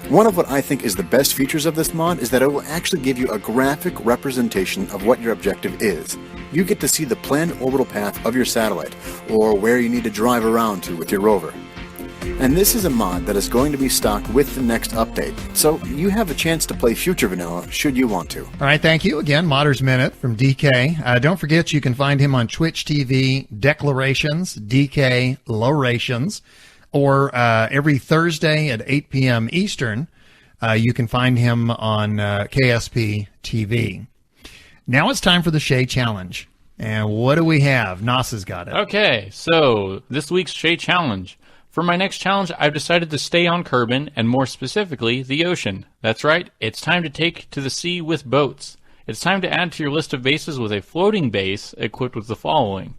One of what I think is the best features of this mod is that it will actually give you a graphic representation of what your objective is. You get to see the planned orbital path of your satellite, or where you need to drive around to with your rover. And this is a mod that is going to be stocked with the next update, so you have a chance to play future vanilla should you want to. All right, thank you again, Modders Minute from DK. Don't forget you can find him on Twitch TV, Declarations, DK Lorations, or every Thursday at 8 p.m. Eastern. You can find him on KSP TV. Now it's time for the Shay Challenge. And what do we have? Nos has got it. Okay, so this week's Shay Challenge. For my next challenge, I've decided to stay on Kerbin, and more specifically, the ocean. That's right, it's time to take to the sea with boats. It's time to add to your list of bases with a floating base equipped with the following: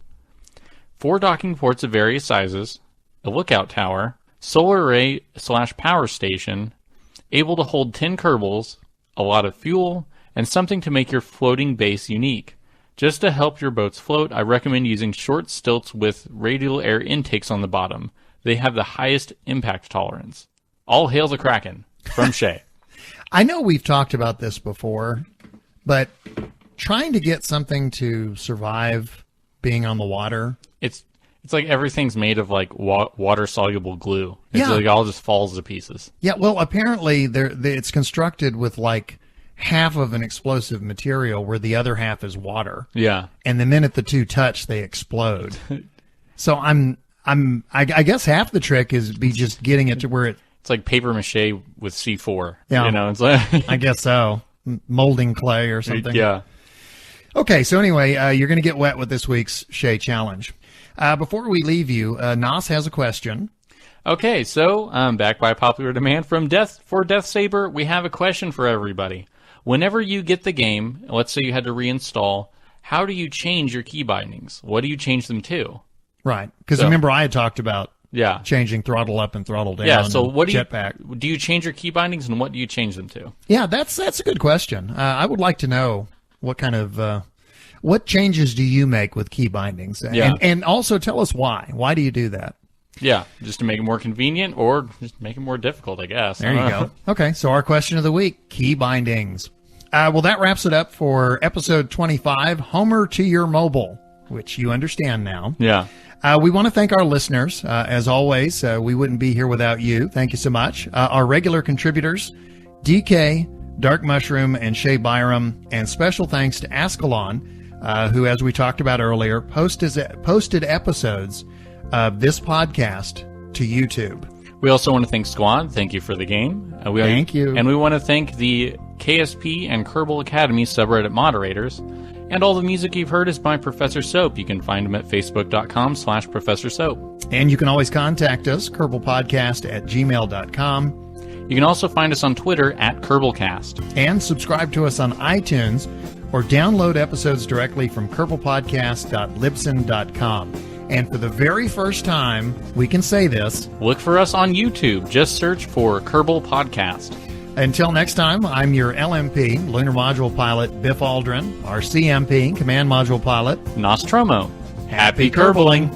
4 docking ports of various sizes, a lookout tower, solar array / power station, able to hold 10 Kerbals, a lot of fuel, and something to make your floating base unique. Just to help your boats float, I recommend using short stilts with radial air intakes on the bottom. They have the highest impact tolerance. All hail the Kraken. From Shay. I know we've talked about this before, but trying to get something to survive being on the water. It's like everything's made of like water-soluble glue. It's Yeah. like all just falls to pieces. Yeah, well, apparently it's constructed with like half of an explosive material where the other half is water. Yeah. And the minute the two touch, they explode. So I guess half the trick is just getting it to where it's like paper mache with C4. Yeah. You know, it's like I guess so. Molding clay or something. Yeah. Okay, so anyway, you're going to get wet with this week's Shay Challenge. Before we leave you, Nos has a question. Okay, so back by popular demand from Death Saber, we have a question for everybody. Whenever you get the game, let's say you had to reinstall, how do you change your key bindings? What do you change them to? Right, because remember I had talked about changing throttle up and throttle down. Yeah, so what jetpack. Do you change your key bindings, and what do you change them to? Yeah, that's a good question. I would like to know what kind of what changes do you make with key bindings, and also tell us why. Why do you do that? Yeah, just to make it more convenient, or just make it more difficult, I guess. There you go. Okay, so our question of the week: key bindings. Well, that wraps it up for episode 25, Homer to Your Mobile, which you understand now. Yeah. We want to thank our listeners. As always, we wouldn't be here without you. Thank you so much. Our regular contributors, DK, Dark Mushroom, and Shay Byram. And special thanks to Ascalon, who, as we talked about earlier, posted episodes of this podcast to YouTube. We also want to thank Squad. Thank you for the game. Thank you. And we want to thank the KSP and Kerbal Academy subreddit moderators. And all the music you've heard is by Professor Soap. You can find him at facebook.com/Professor Soap. And you can always contact us, kerbalpodcast@gmail.com. You can also find us on Twitter at Kerbalcast. And subscribe to us on iTunes or download episodes directly from kerbalpodcast.libsyn.com. And for the very first time, we can say this. Look for us on YouTube. Just search for Kerbal Podcast. Until next time, I'm your LMP, Lunar Module Pilot Biff Aldrin, our CMP, Command Module Pilot Nostromo. Happy Kerbaling!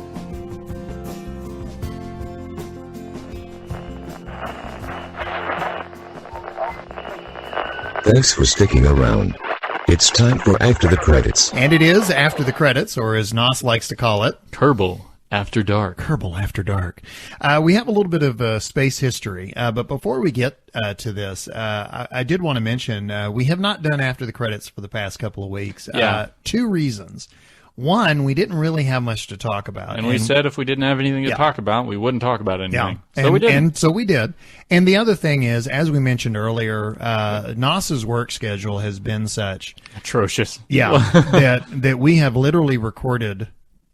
Thanks for sticking around. It's time for After the Credits. And it is After the Credits, or as Nos likes to call it, Kerbal After Dark. Kerbal After Dark. We have a little bit of space history, but before we get to this, I did want to mention we have not done After the Credits for the past couple of weeks. Yeah. 2 reasons. One, we didn't really have much to talk about. And we said if we didn't have anything to talk about, we wouldn't talk about anything. Yeah. So we did. And so we did. And the other thing is, as we mentioned earlier, NASA's work schedule has been such atrocious. Yeah, that we have literally recorded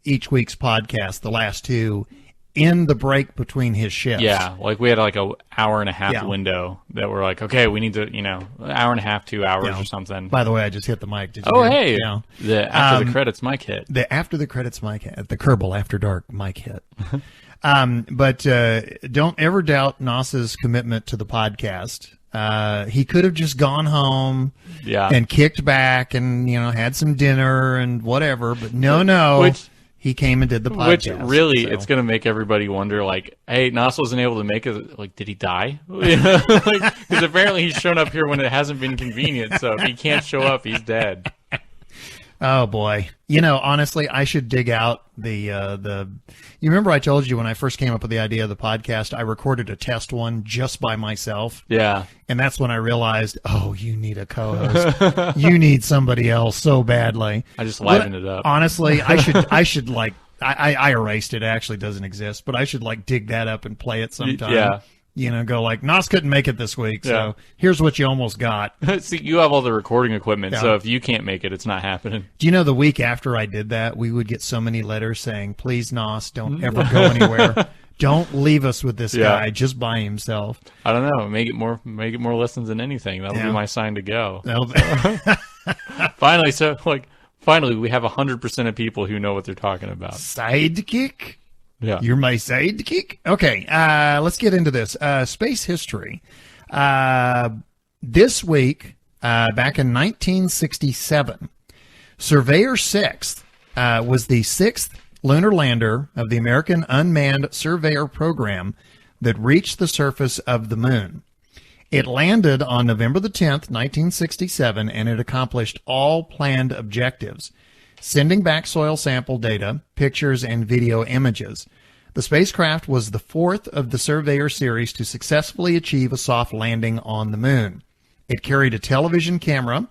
each week's podcast, the last two, in the break between his shifts. Yeah, like we had like a hour and a half window that we're like, okay, we need to, an hour and a half, 2 hours or something. By the way, I just hit the mic. Did you Oh, hear? hey. Yeah. The after the credits mic hit. The after the credits mic hit. The Kerbal After Dark mic hit. But don't ever doubt NASA's commitment to the podcast. He could have just gone home and kicked back and, had some dinner and whatever, but no. He came and did the podcast. Which really, it's going to make everybody wonder, like, hey, NASA wasn't able to make it. Like, did he die? Because apparently he's shown up here when it hasn't been convenient. So if he can't show up, he's dead. Oh boy. Honestly, I should dig out the you remember I told you when I first came up with the idea of the podcast, I recorded a test one just by myself. Yeah. And that's when I realized, oh, you need a co-host. You need somebody else so badly. I just livened it up. Honestly, I should like I erased it. It actually doesn't exist, but I should like dig that up and play it sometime. Yeah. Go like, Nos couldn't make it this week, so here's what you almost got. See, you have all the recording equipment, so if you can't make it, it's not happening. Do you know the week after I did that, we would get so many letters saying, please, Nos, don't ever go anywhere. Don't leave us with this guy just by himself. I don't know. Make it more lessons than anything. That'll be my sign to go. Finally, finally, we have 100% of people who know what they're talking about. Sidekick? Yeah. You're my sidekick? Okay, let's get into this. Space history. This week, back in 1967, Surveyor 6 was the sixth lunar lander of the American Unmanned Surveyor Program that reached the surface of the moon. It landed on November the 10th, 1967, and it accomplished all planned objectives, sending back soil sample data, pictures, and video images. The spacecraft was the fourth of the Surveyor series to successfully achieve a soft landing on the moon. It carried a television camera,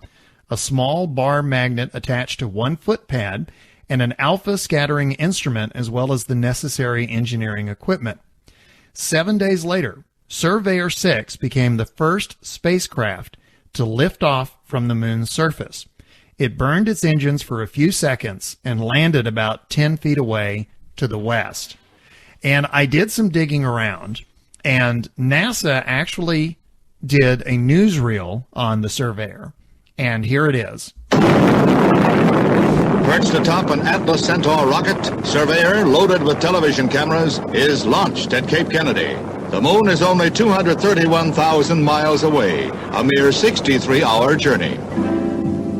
a small bar magnet attached to one footpad, and an alpha scattering instrument, as well as the necessary engineering equipment. 7 days later, Surveyor 6 became the first spacecraft to lift off from the moon's surface. It burned its engines for a few seconds and landed about 10 feet away to the west. And I did some digging around, and NASA actually did a newsreel on the Surveyor. And here it is. Perched atop an Atlas Centaur rocket, Surveyor, loaded with television cameras, is launched at Cape Kennedy. The moon is only 231,000 miles away, a mere 63-hour journey.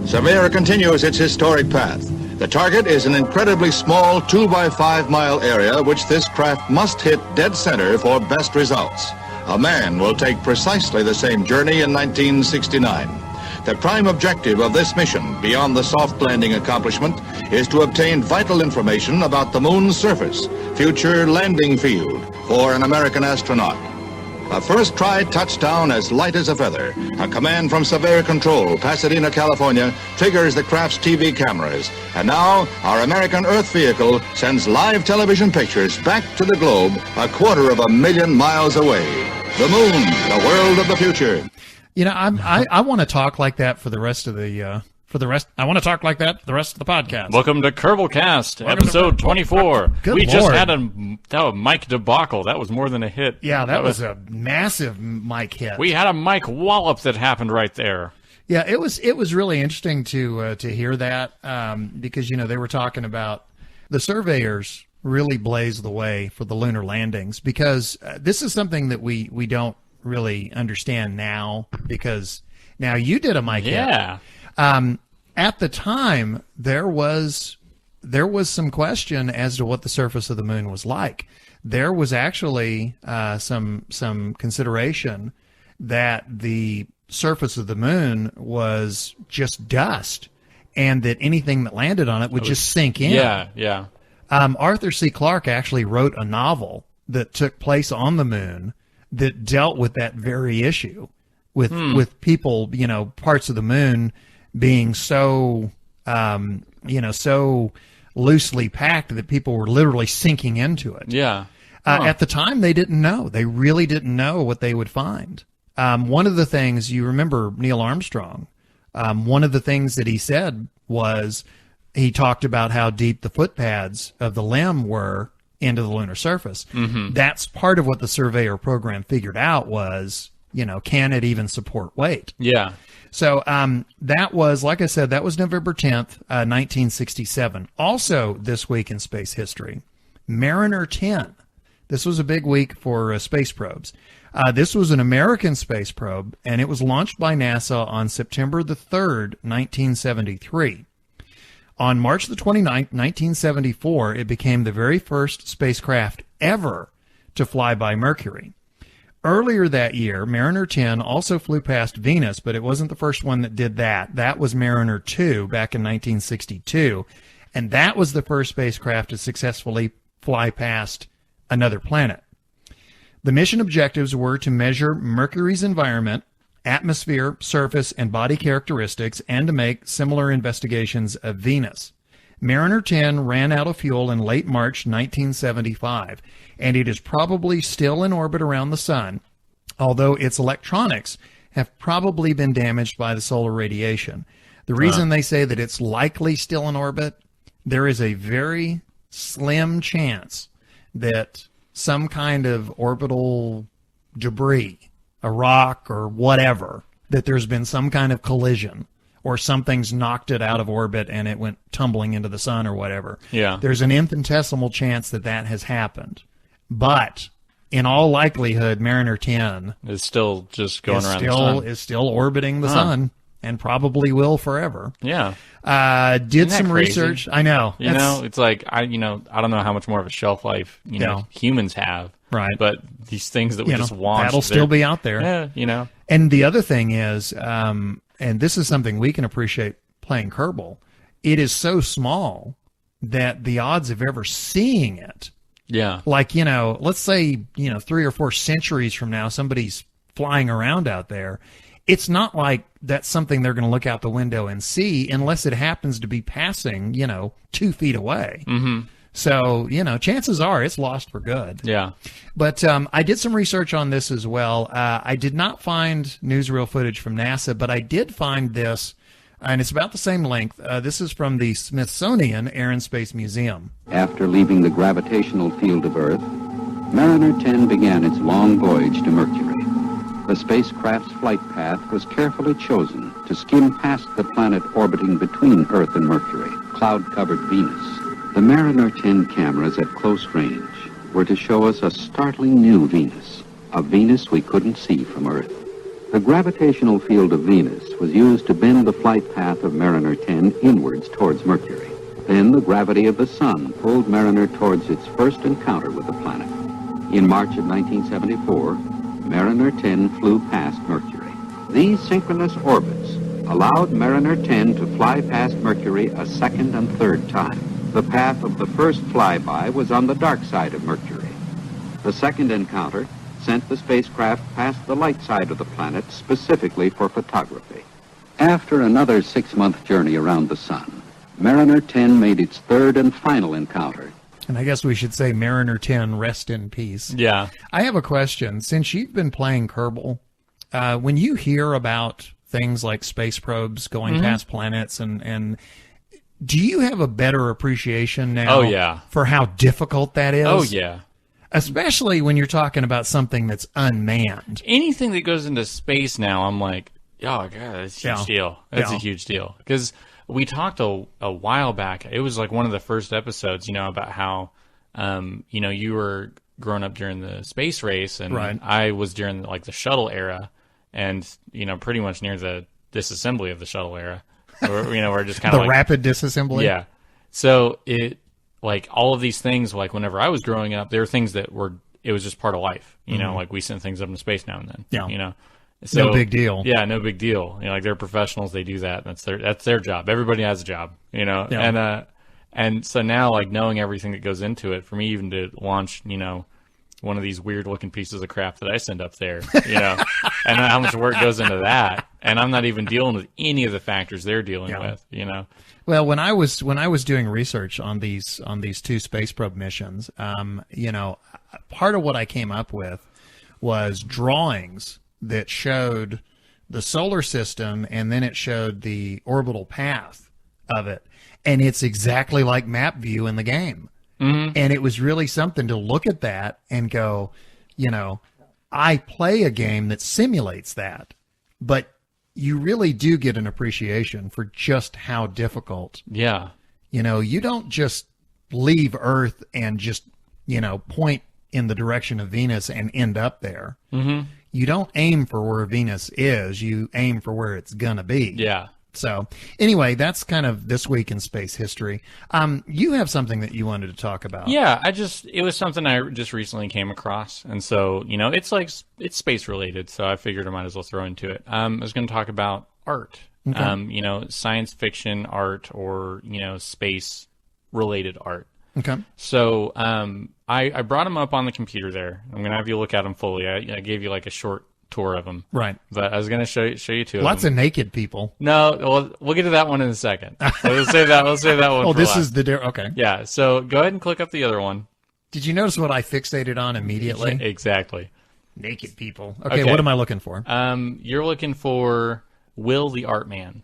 Surveyor continues its historic path. The target is an incredibly small 2-by-5 mile area which this craft must hit dead center for best results. A man will take precisely the same journey in 1969. The prime objective of this mission, beyond the soft landing accomplishment, is to obtain vital information about the moon's surface, future landing field for an American astronaut. A first try touchdown as light as a feather. A command from Surveyor Control, Pasadena, California, triggers the craft's TV cameras. And now, our American Earth vehicle sends live television pictures back to the globe 250,000 miles away. The moon, the world of the future. I want to talk like that for the rest of the I want to talk like that for the rest of the podcast. Welcome to Kerbalcast, episode 24. Good we Lord. just had a mic debacle. That was more than a hit. Yeah, that was a massive mic hit. We had a mic wallop that happened right there. Yeah, it was really interesting to hear that because they were talking about the surveyors really blazed the way for the lunar landings because this is something that we don't really understand now because now you did a mic hit. At the time, there was some question as to what the surface of the moon was like. There was actually some consideration that the surface of the moon was just dust, and that anything that landed on it would just sink in. Yeah. Arthur C. Clarke actually wrote a novel that took place on the moon that dealt with that very issue, with people, parts of the moon being so loosely packed that people were literally sinking into it. Yeah. At the time, they didn't know. They really didn't know what they would find. One of the things, you remember Neil Armstrong, one of the things that he said was he talked about how deep the footpads of the limb were into the lunar surface. Mm-hmm. That's part of what the Surveyor program figured out was, can it even support weight? Yeah. So that was, like I said, that was November 10th, 1967. Also this week in space history, Mariner 10. This was a big week for space probes. This was an American space probe, and it was launched by NASA on September the 3rd, 1973. On March the 29th, 1974, it became the very first spacecraft ever to fly by Mercury. Earlier that year, Mariner 10 also flew past Venus, but it wasn't the first one that did that. That was Mariner 2 back in 1962, and that was the first spacecraft to successfully fly past another planet. The mission objectives were to measure Mercury's environment, atmosphere, surface, and body characteristics, and to make similar investigations of Venus. Mariner 10 ran out of fuel in late March 1975, and it is probably still in orbit around the sun, although its electronics have probably been damaged by the solar radiation. The reason they say that it's likely still in orbit, there is a very slim chance that some kind of orbital debris, a rock or whatever, that there's been some kind of collision or something's knocked it out of orbit and it went tumbling into the sun or whatever. Yeah. There's an infinitesimal chance that that has happened. But in all likelihood, Mariner 10 It's still just going around the sun. is still orbiting the sun and probably will forever. Yeah. Did some crazy? research. I know. It's like, I don't know how much more of a shelf life, humans have. Right. But these things that we just launched. That'll still be out there. Yeah, And the other thing is, and this is something we can appreciate playing Kerbal, it is so small that the odds of ever seeing it, like, let's say, 3 or 4 centuries from now, somebody's flying around out there. It's not like that's something they're going to look out the window and see unless it happens to be passing, 2 feet away. Mm-hmm. So, chances are it's lost for good. Yeah. But I did some research on this as well. I did not find newsreel footage from NASA, but I did find this, and it's about the same length. This is from the Smithsonian Air and Space Museum. After leaving the gravitational field of Earth, Mariner 10 began its long voyage to Mercury. The spacecraft's flight path was carefully chosen to skim past the planet orbiting between Earth and Mercury, cloud-covered Venus. The Mariner 10 cameras at close range were to show us a startling new Venus, a Venus we couldn't see from Earth. The gravitational field of Venus was used to bend the flight path of Mariner 10 inwards towards Mercury. Then the gravity of the Sun pulled Mariner towards its first encounter with the planet. In March of 1974, Mariner 10 flew past Mercury. These synchronous orbits allowed Mariner 10 to fly past Mercury a second and third time. The path of the first flyby was on the dark side of Mercury. The second encounter sent the spacecraft past the light side of the planet specifically for photography. After another 6-month journey around the Sun, Mariner 10 made its third and final encounter. And I guess we should say Mariner 10, rest in peace. Yeah. I have a question. Since you've been playing Kerbal, when you hear about things like space probes going past planets and do you have a better appreciation now for how difficult that is? Oh, yeah. Especially when you're talking about something that's unmanned. Anything that goes into space now, I'm like, oh, God, that's a huge deal. That's a huge deal. Because we talked a while back. It was like one of the first episodes, about how, you were growing up during the space race, and I was during the shuttle era, and pretty much near the disassembly of the shuttle era. We're just kind of the rapid disassembly. Yeah. So all of these things, whenever I was growing up, there were things that it was just part of life. We send things up into space now and then. Yeah. So, no big deal. Yeah, no big deal. They're professionals. They do that. That's their job. Everybody has a job. And so now, knowing everything that goes into it, for me even to launch, one of these weird looking pieces of crap that I send up there, and how much work goes into that. And I'm not even dealing with any of the factors they're dealing with, Well, when I was doing research on these two space probe missions, part of what I came up with was drawings that showed the solar system, and then it showed the orbital path of it, and it's exactly like map view in the game. Mm-hmm. And it was really something to look at that and go, I play a game that simulates that, but you really do get an appreciation for just how difficult. Yeah. You don't just leave Earth and just, point in the direction of Venus and end up there. Mm-hmm. You don't aim for where Venus is. You aim for where it's going to be. Yeah. So anyway, that's kind of this week in space history. You have something that you wanted to talk about. Yeah, it was something I just recently came across. And so, it's space related. So I figured I might as well throw into it. I was going to talk about art, okay. Science fiction art or, space related art. Okay. So, I brought them up on the computer there. I'm going to have you look at them fully. I gave you like a short tour of them. Right. But I was going to show you two Lots of them. of naked people. No, well, we'll get to that one in a second. We'll save that one Oh, for this last. is the... Okay. Yeah, so go ahead and click up the other one. Did you notice what I fixated on immediately? Exactly. Naked people. Okay, what am I looking for? You're looking for Will the Art Man.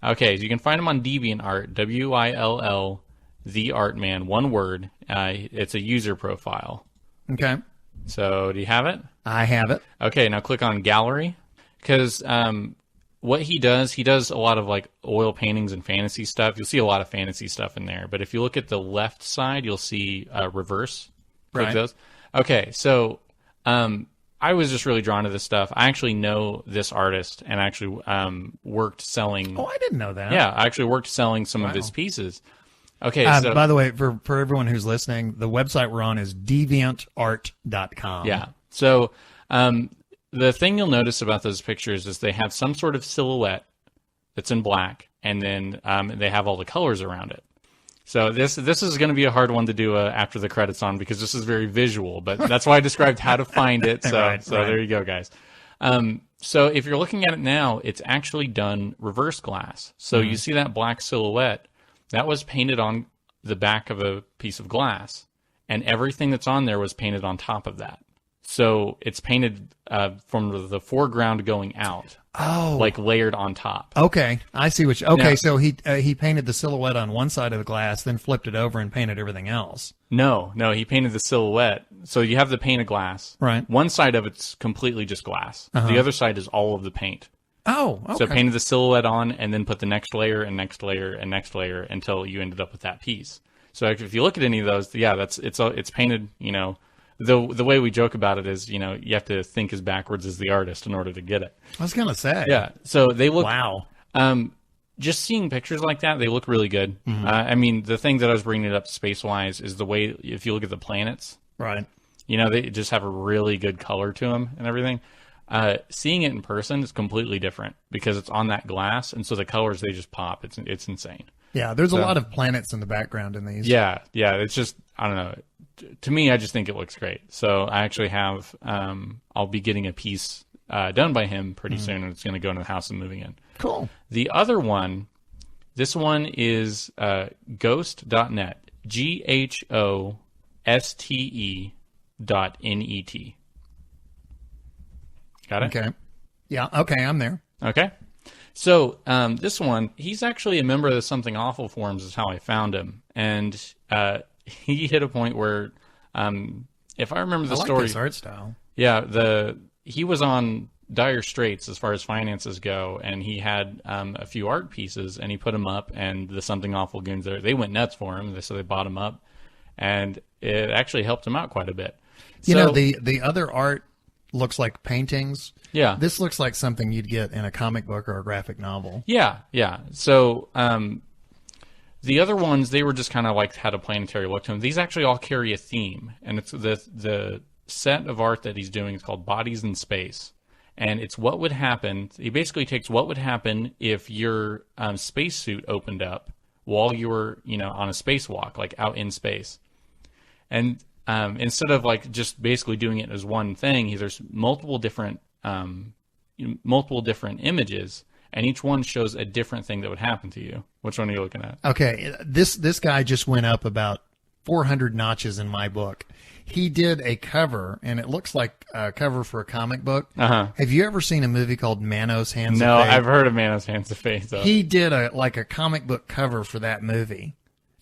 Okay, so you can find him on DeviantArt, WILL, the Art Man, one word. It's a user profile. Okay. So do you have it? I have it. Okay, now click on Gallery. Because what he does a lot of like oil paintings and fantasy stuff. You'll see a lot of fantasy stuff in there. But if you look at the left side, you'll see reverse. Click those. Okay, so I was just really drawn to this stuff. I actually know this artist and actually worked selling. Oh, I didn't know that. Yeah, I actually worked selling some of his pieces. Okay, so by the way, for everyone who's listening, the website we're on is deviantart.com. Yeah. So the thing you'll notice about those pictures is they have some sort of silhouette that's in black, and then they have all the colors around it. So this is going to be a hard one to do after the credits on because this is very visual, but that's why I described how to find it. So right. There you go, guys. So if you're looking at it now, it's actually done reverse glass. So you see that black silhouette. That was painted on the back of a piece of glass, and everything that's on there was painted on top of that. So it's painted from the foreground going out, like layered on top. Okay, I see what. Okay, now, so he painted the silhouette on one side of the glass, then flipped it over and painted everything else. No, he painted the silhouette. So you have the pane of glass. Right. One side of it's completely just glass. Uh-huh. The other side is all of the paint. Oh, okay. So painted the silhouette on and then put the next layer and next layer and next layer until you ended up with that piece. So if you look at any of those, yeah, it's painted, the way we joke about it is, you have to think as backwards as the artist in order to get it. I was going to say. Yeah. So they look... Wow. Just seeing pictures like that, they look really good. Mm-hmm. I mean, the thing that I was bringing it up space-wise is the way, if you look at the planets... Right. They just have a really good color to them and everything. Seeing it in person is completely different because it's on that glass, and so the colors, they just pop. It's insane. Yeah, there's a lot of planets in the background in these. Yeah, it's just, I don't know. To me, I just think it looks great. So I actually have, I'll be getting a piece done by him pretty soon, and it's going to go into the house and moving in. Cool. The other one, this one is ghost.net, GHOSTE.net. Got it? Okay. Yeah, okay, I'm there. Okay. So this one, he's actually a member of the Something Awful forums is how I found him. And he hit a point where, if I remember the story... I like this art style. Yeah, he was on dire straits as far as finances go, and he had a few art pieces, and he put them up, and the Something Awful goons, they went nuts for him, so they bought him up, and it actually helped him out quite a bit. The other art looks like paintings. Yeah. This looks like something you'd get in a comic book or a graphic novel. Yeah. So the other ones, they were just kind of like had a planetary look to them. These actually all carry a theme, and it's the set of art that he's doing is called Bodies in Space. And it's what would happen. He basically takes what would happen if your spacesuit opened up while you were, on a spacewalk, like out in space. And instead of like just basically doing it as one thing, there's multiple different images, and each one shows a different thing that would happen to you. Which one are you looking at? Okay, this guy just went up about 400 notches in my book. He did a cover, and it looks like a cover for a comic book. Uh-huh. Have you ever seen a movie called Manos Hands No, of Fate? I've heard of Manos Hands of Fate. Though. He did a comic book cover for that movie,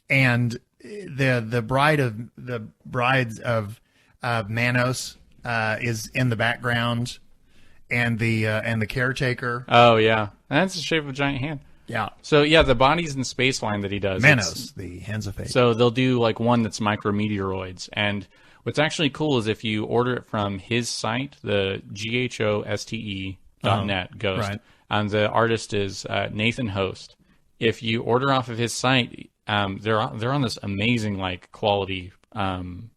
and the brides of Manos is in the background, and the caretaker. Oh yeah, that's the shape of a giant hand. Yeah. So yeah, the bodies in space line that he does. Manos, the Hands of Fate. So they'll do like one that's micrometeoroids, and what's actually cool is if you order it from his site, the ghoste.net, Ghost, right. And the artist is Nathan Host. If you order off of his site, they're on this amazing like quality print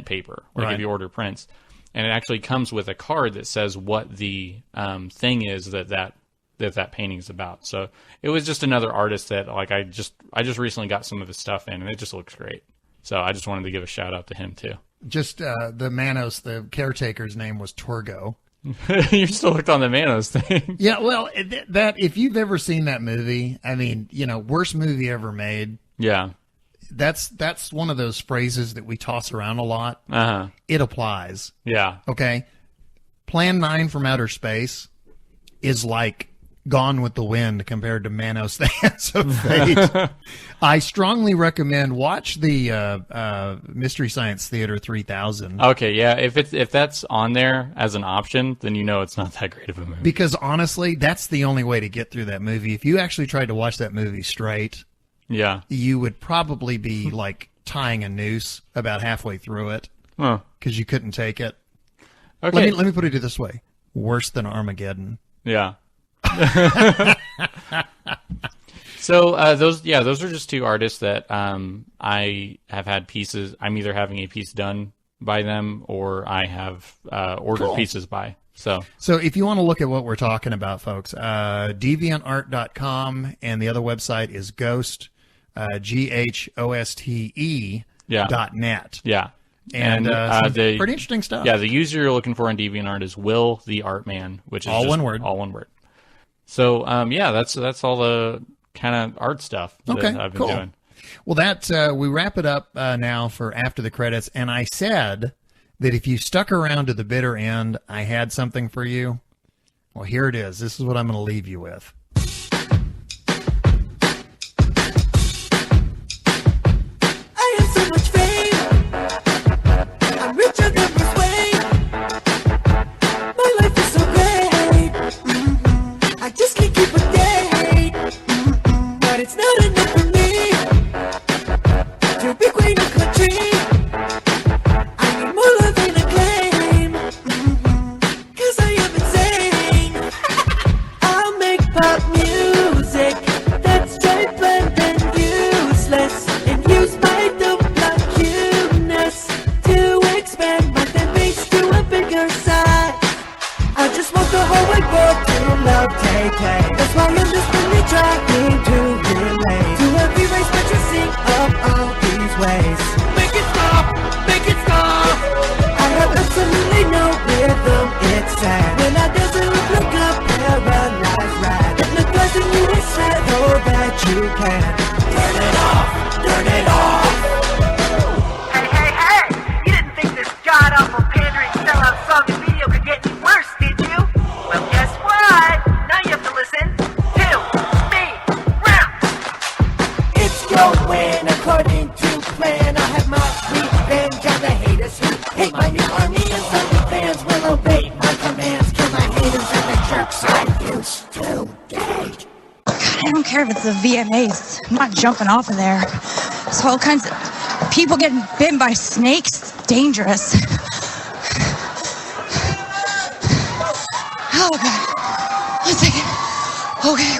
paper. Like Right. if you order prints, and it actually comes with a card that says what the thing is that painting's about. So it was just another artist that like I just recently got some of his stuff in, and it just looks great. So I just wanted to give a shout out to him too. Just the Manos, the caretaker's name was Torgo. You're still hooked on the Manos thing. Yeah, well, that if you've ever seen that movie, I mean, worst movie ever made. Yeah. That's one of those phrases that we toss around a lot. Uh-huh. It applies. Yeah. Okay. Plan 9 from Outer Space is like Gone with the Wind compared to Manos, the Hands of Fate. I strongly recommend watch the Mystery Science Theater 3000. Okay, yeah. If that's on there as an option, then it's not that great of a movie. Because honestly, that's the only way to get through that movie. If you actually tried to watch that movie straight, yeah, you would probably be like tying a noose about halfway through it because you couldn't take it. Okay, let me put it this way: worse than Armageddon. Yeah. So those are just two artists that I have had pieces. I'm either having a piece done by them or I have ordered pieces by. So if you want to look at what we're talking about, folks, deviantart.com, and the other website is Ghost, GHOSTE.net. Yeah. And some pretty interesting stuff. Yeah, the user you're looking for on DeviantArt is Will the Art Man, which is all just one word. All one word. So that's all the kind of art stuff that I've been doing. Well, we wrap it up now for after the credits, and I said that if you stuck around to the bitter end, I had something for you. Well, here it is. This is what I'm going to leave you with. I have so much fame. I'm richer than Bruce Wayne. My life is so great. I just can't keep a date. But it's not enough for me to be queen of country. I need more love than acclaim. 'Cause I am insane. I'll make pop music that's straight bland and useless, and use my double cuteness to expand my fan base to a bigger size. I just want the whole wide world to love Tay-Tay. That's why I'm desperately trying to relate to every race that you sing of all these ways. Make it stop! Make it stop! I have absolutely no rhythm, it's sad. When I dance it look like a paralyzed rat. Hypnotizing you is sad, oh that you can. Turn it off! Turn it off! Hey, hey, hey! You didn't think this god-awful pandering sellout song and video could get any worse, did you? Well, guess what? Now you have to listen to me rap! It's going according to plan. I'll have my revenge on the haters who hate my new army, and some of the fans will obey my commands. Kill my haters and the jerks I used to date. I don't care if it's the VMAs. I'm not jumping off of there. There's all kinds of people getting bitten by snakes. It's dangerous. Oh, God. 1 second. Okay.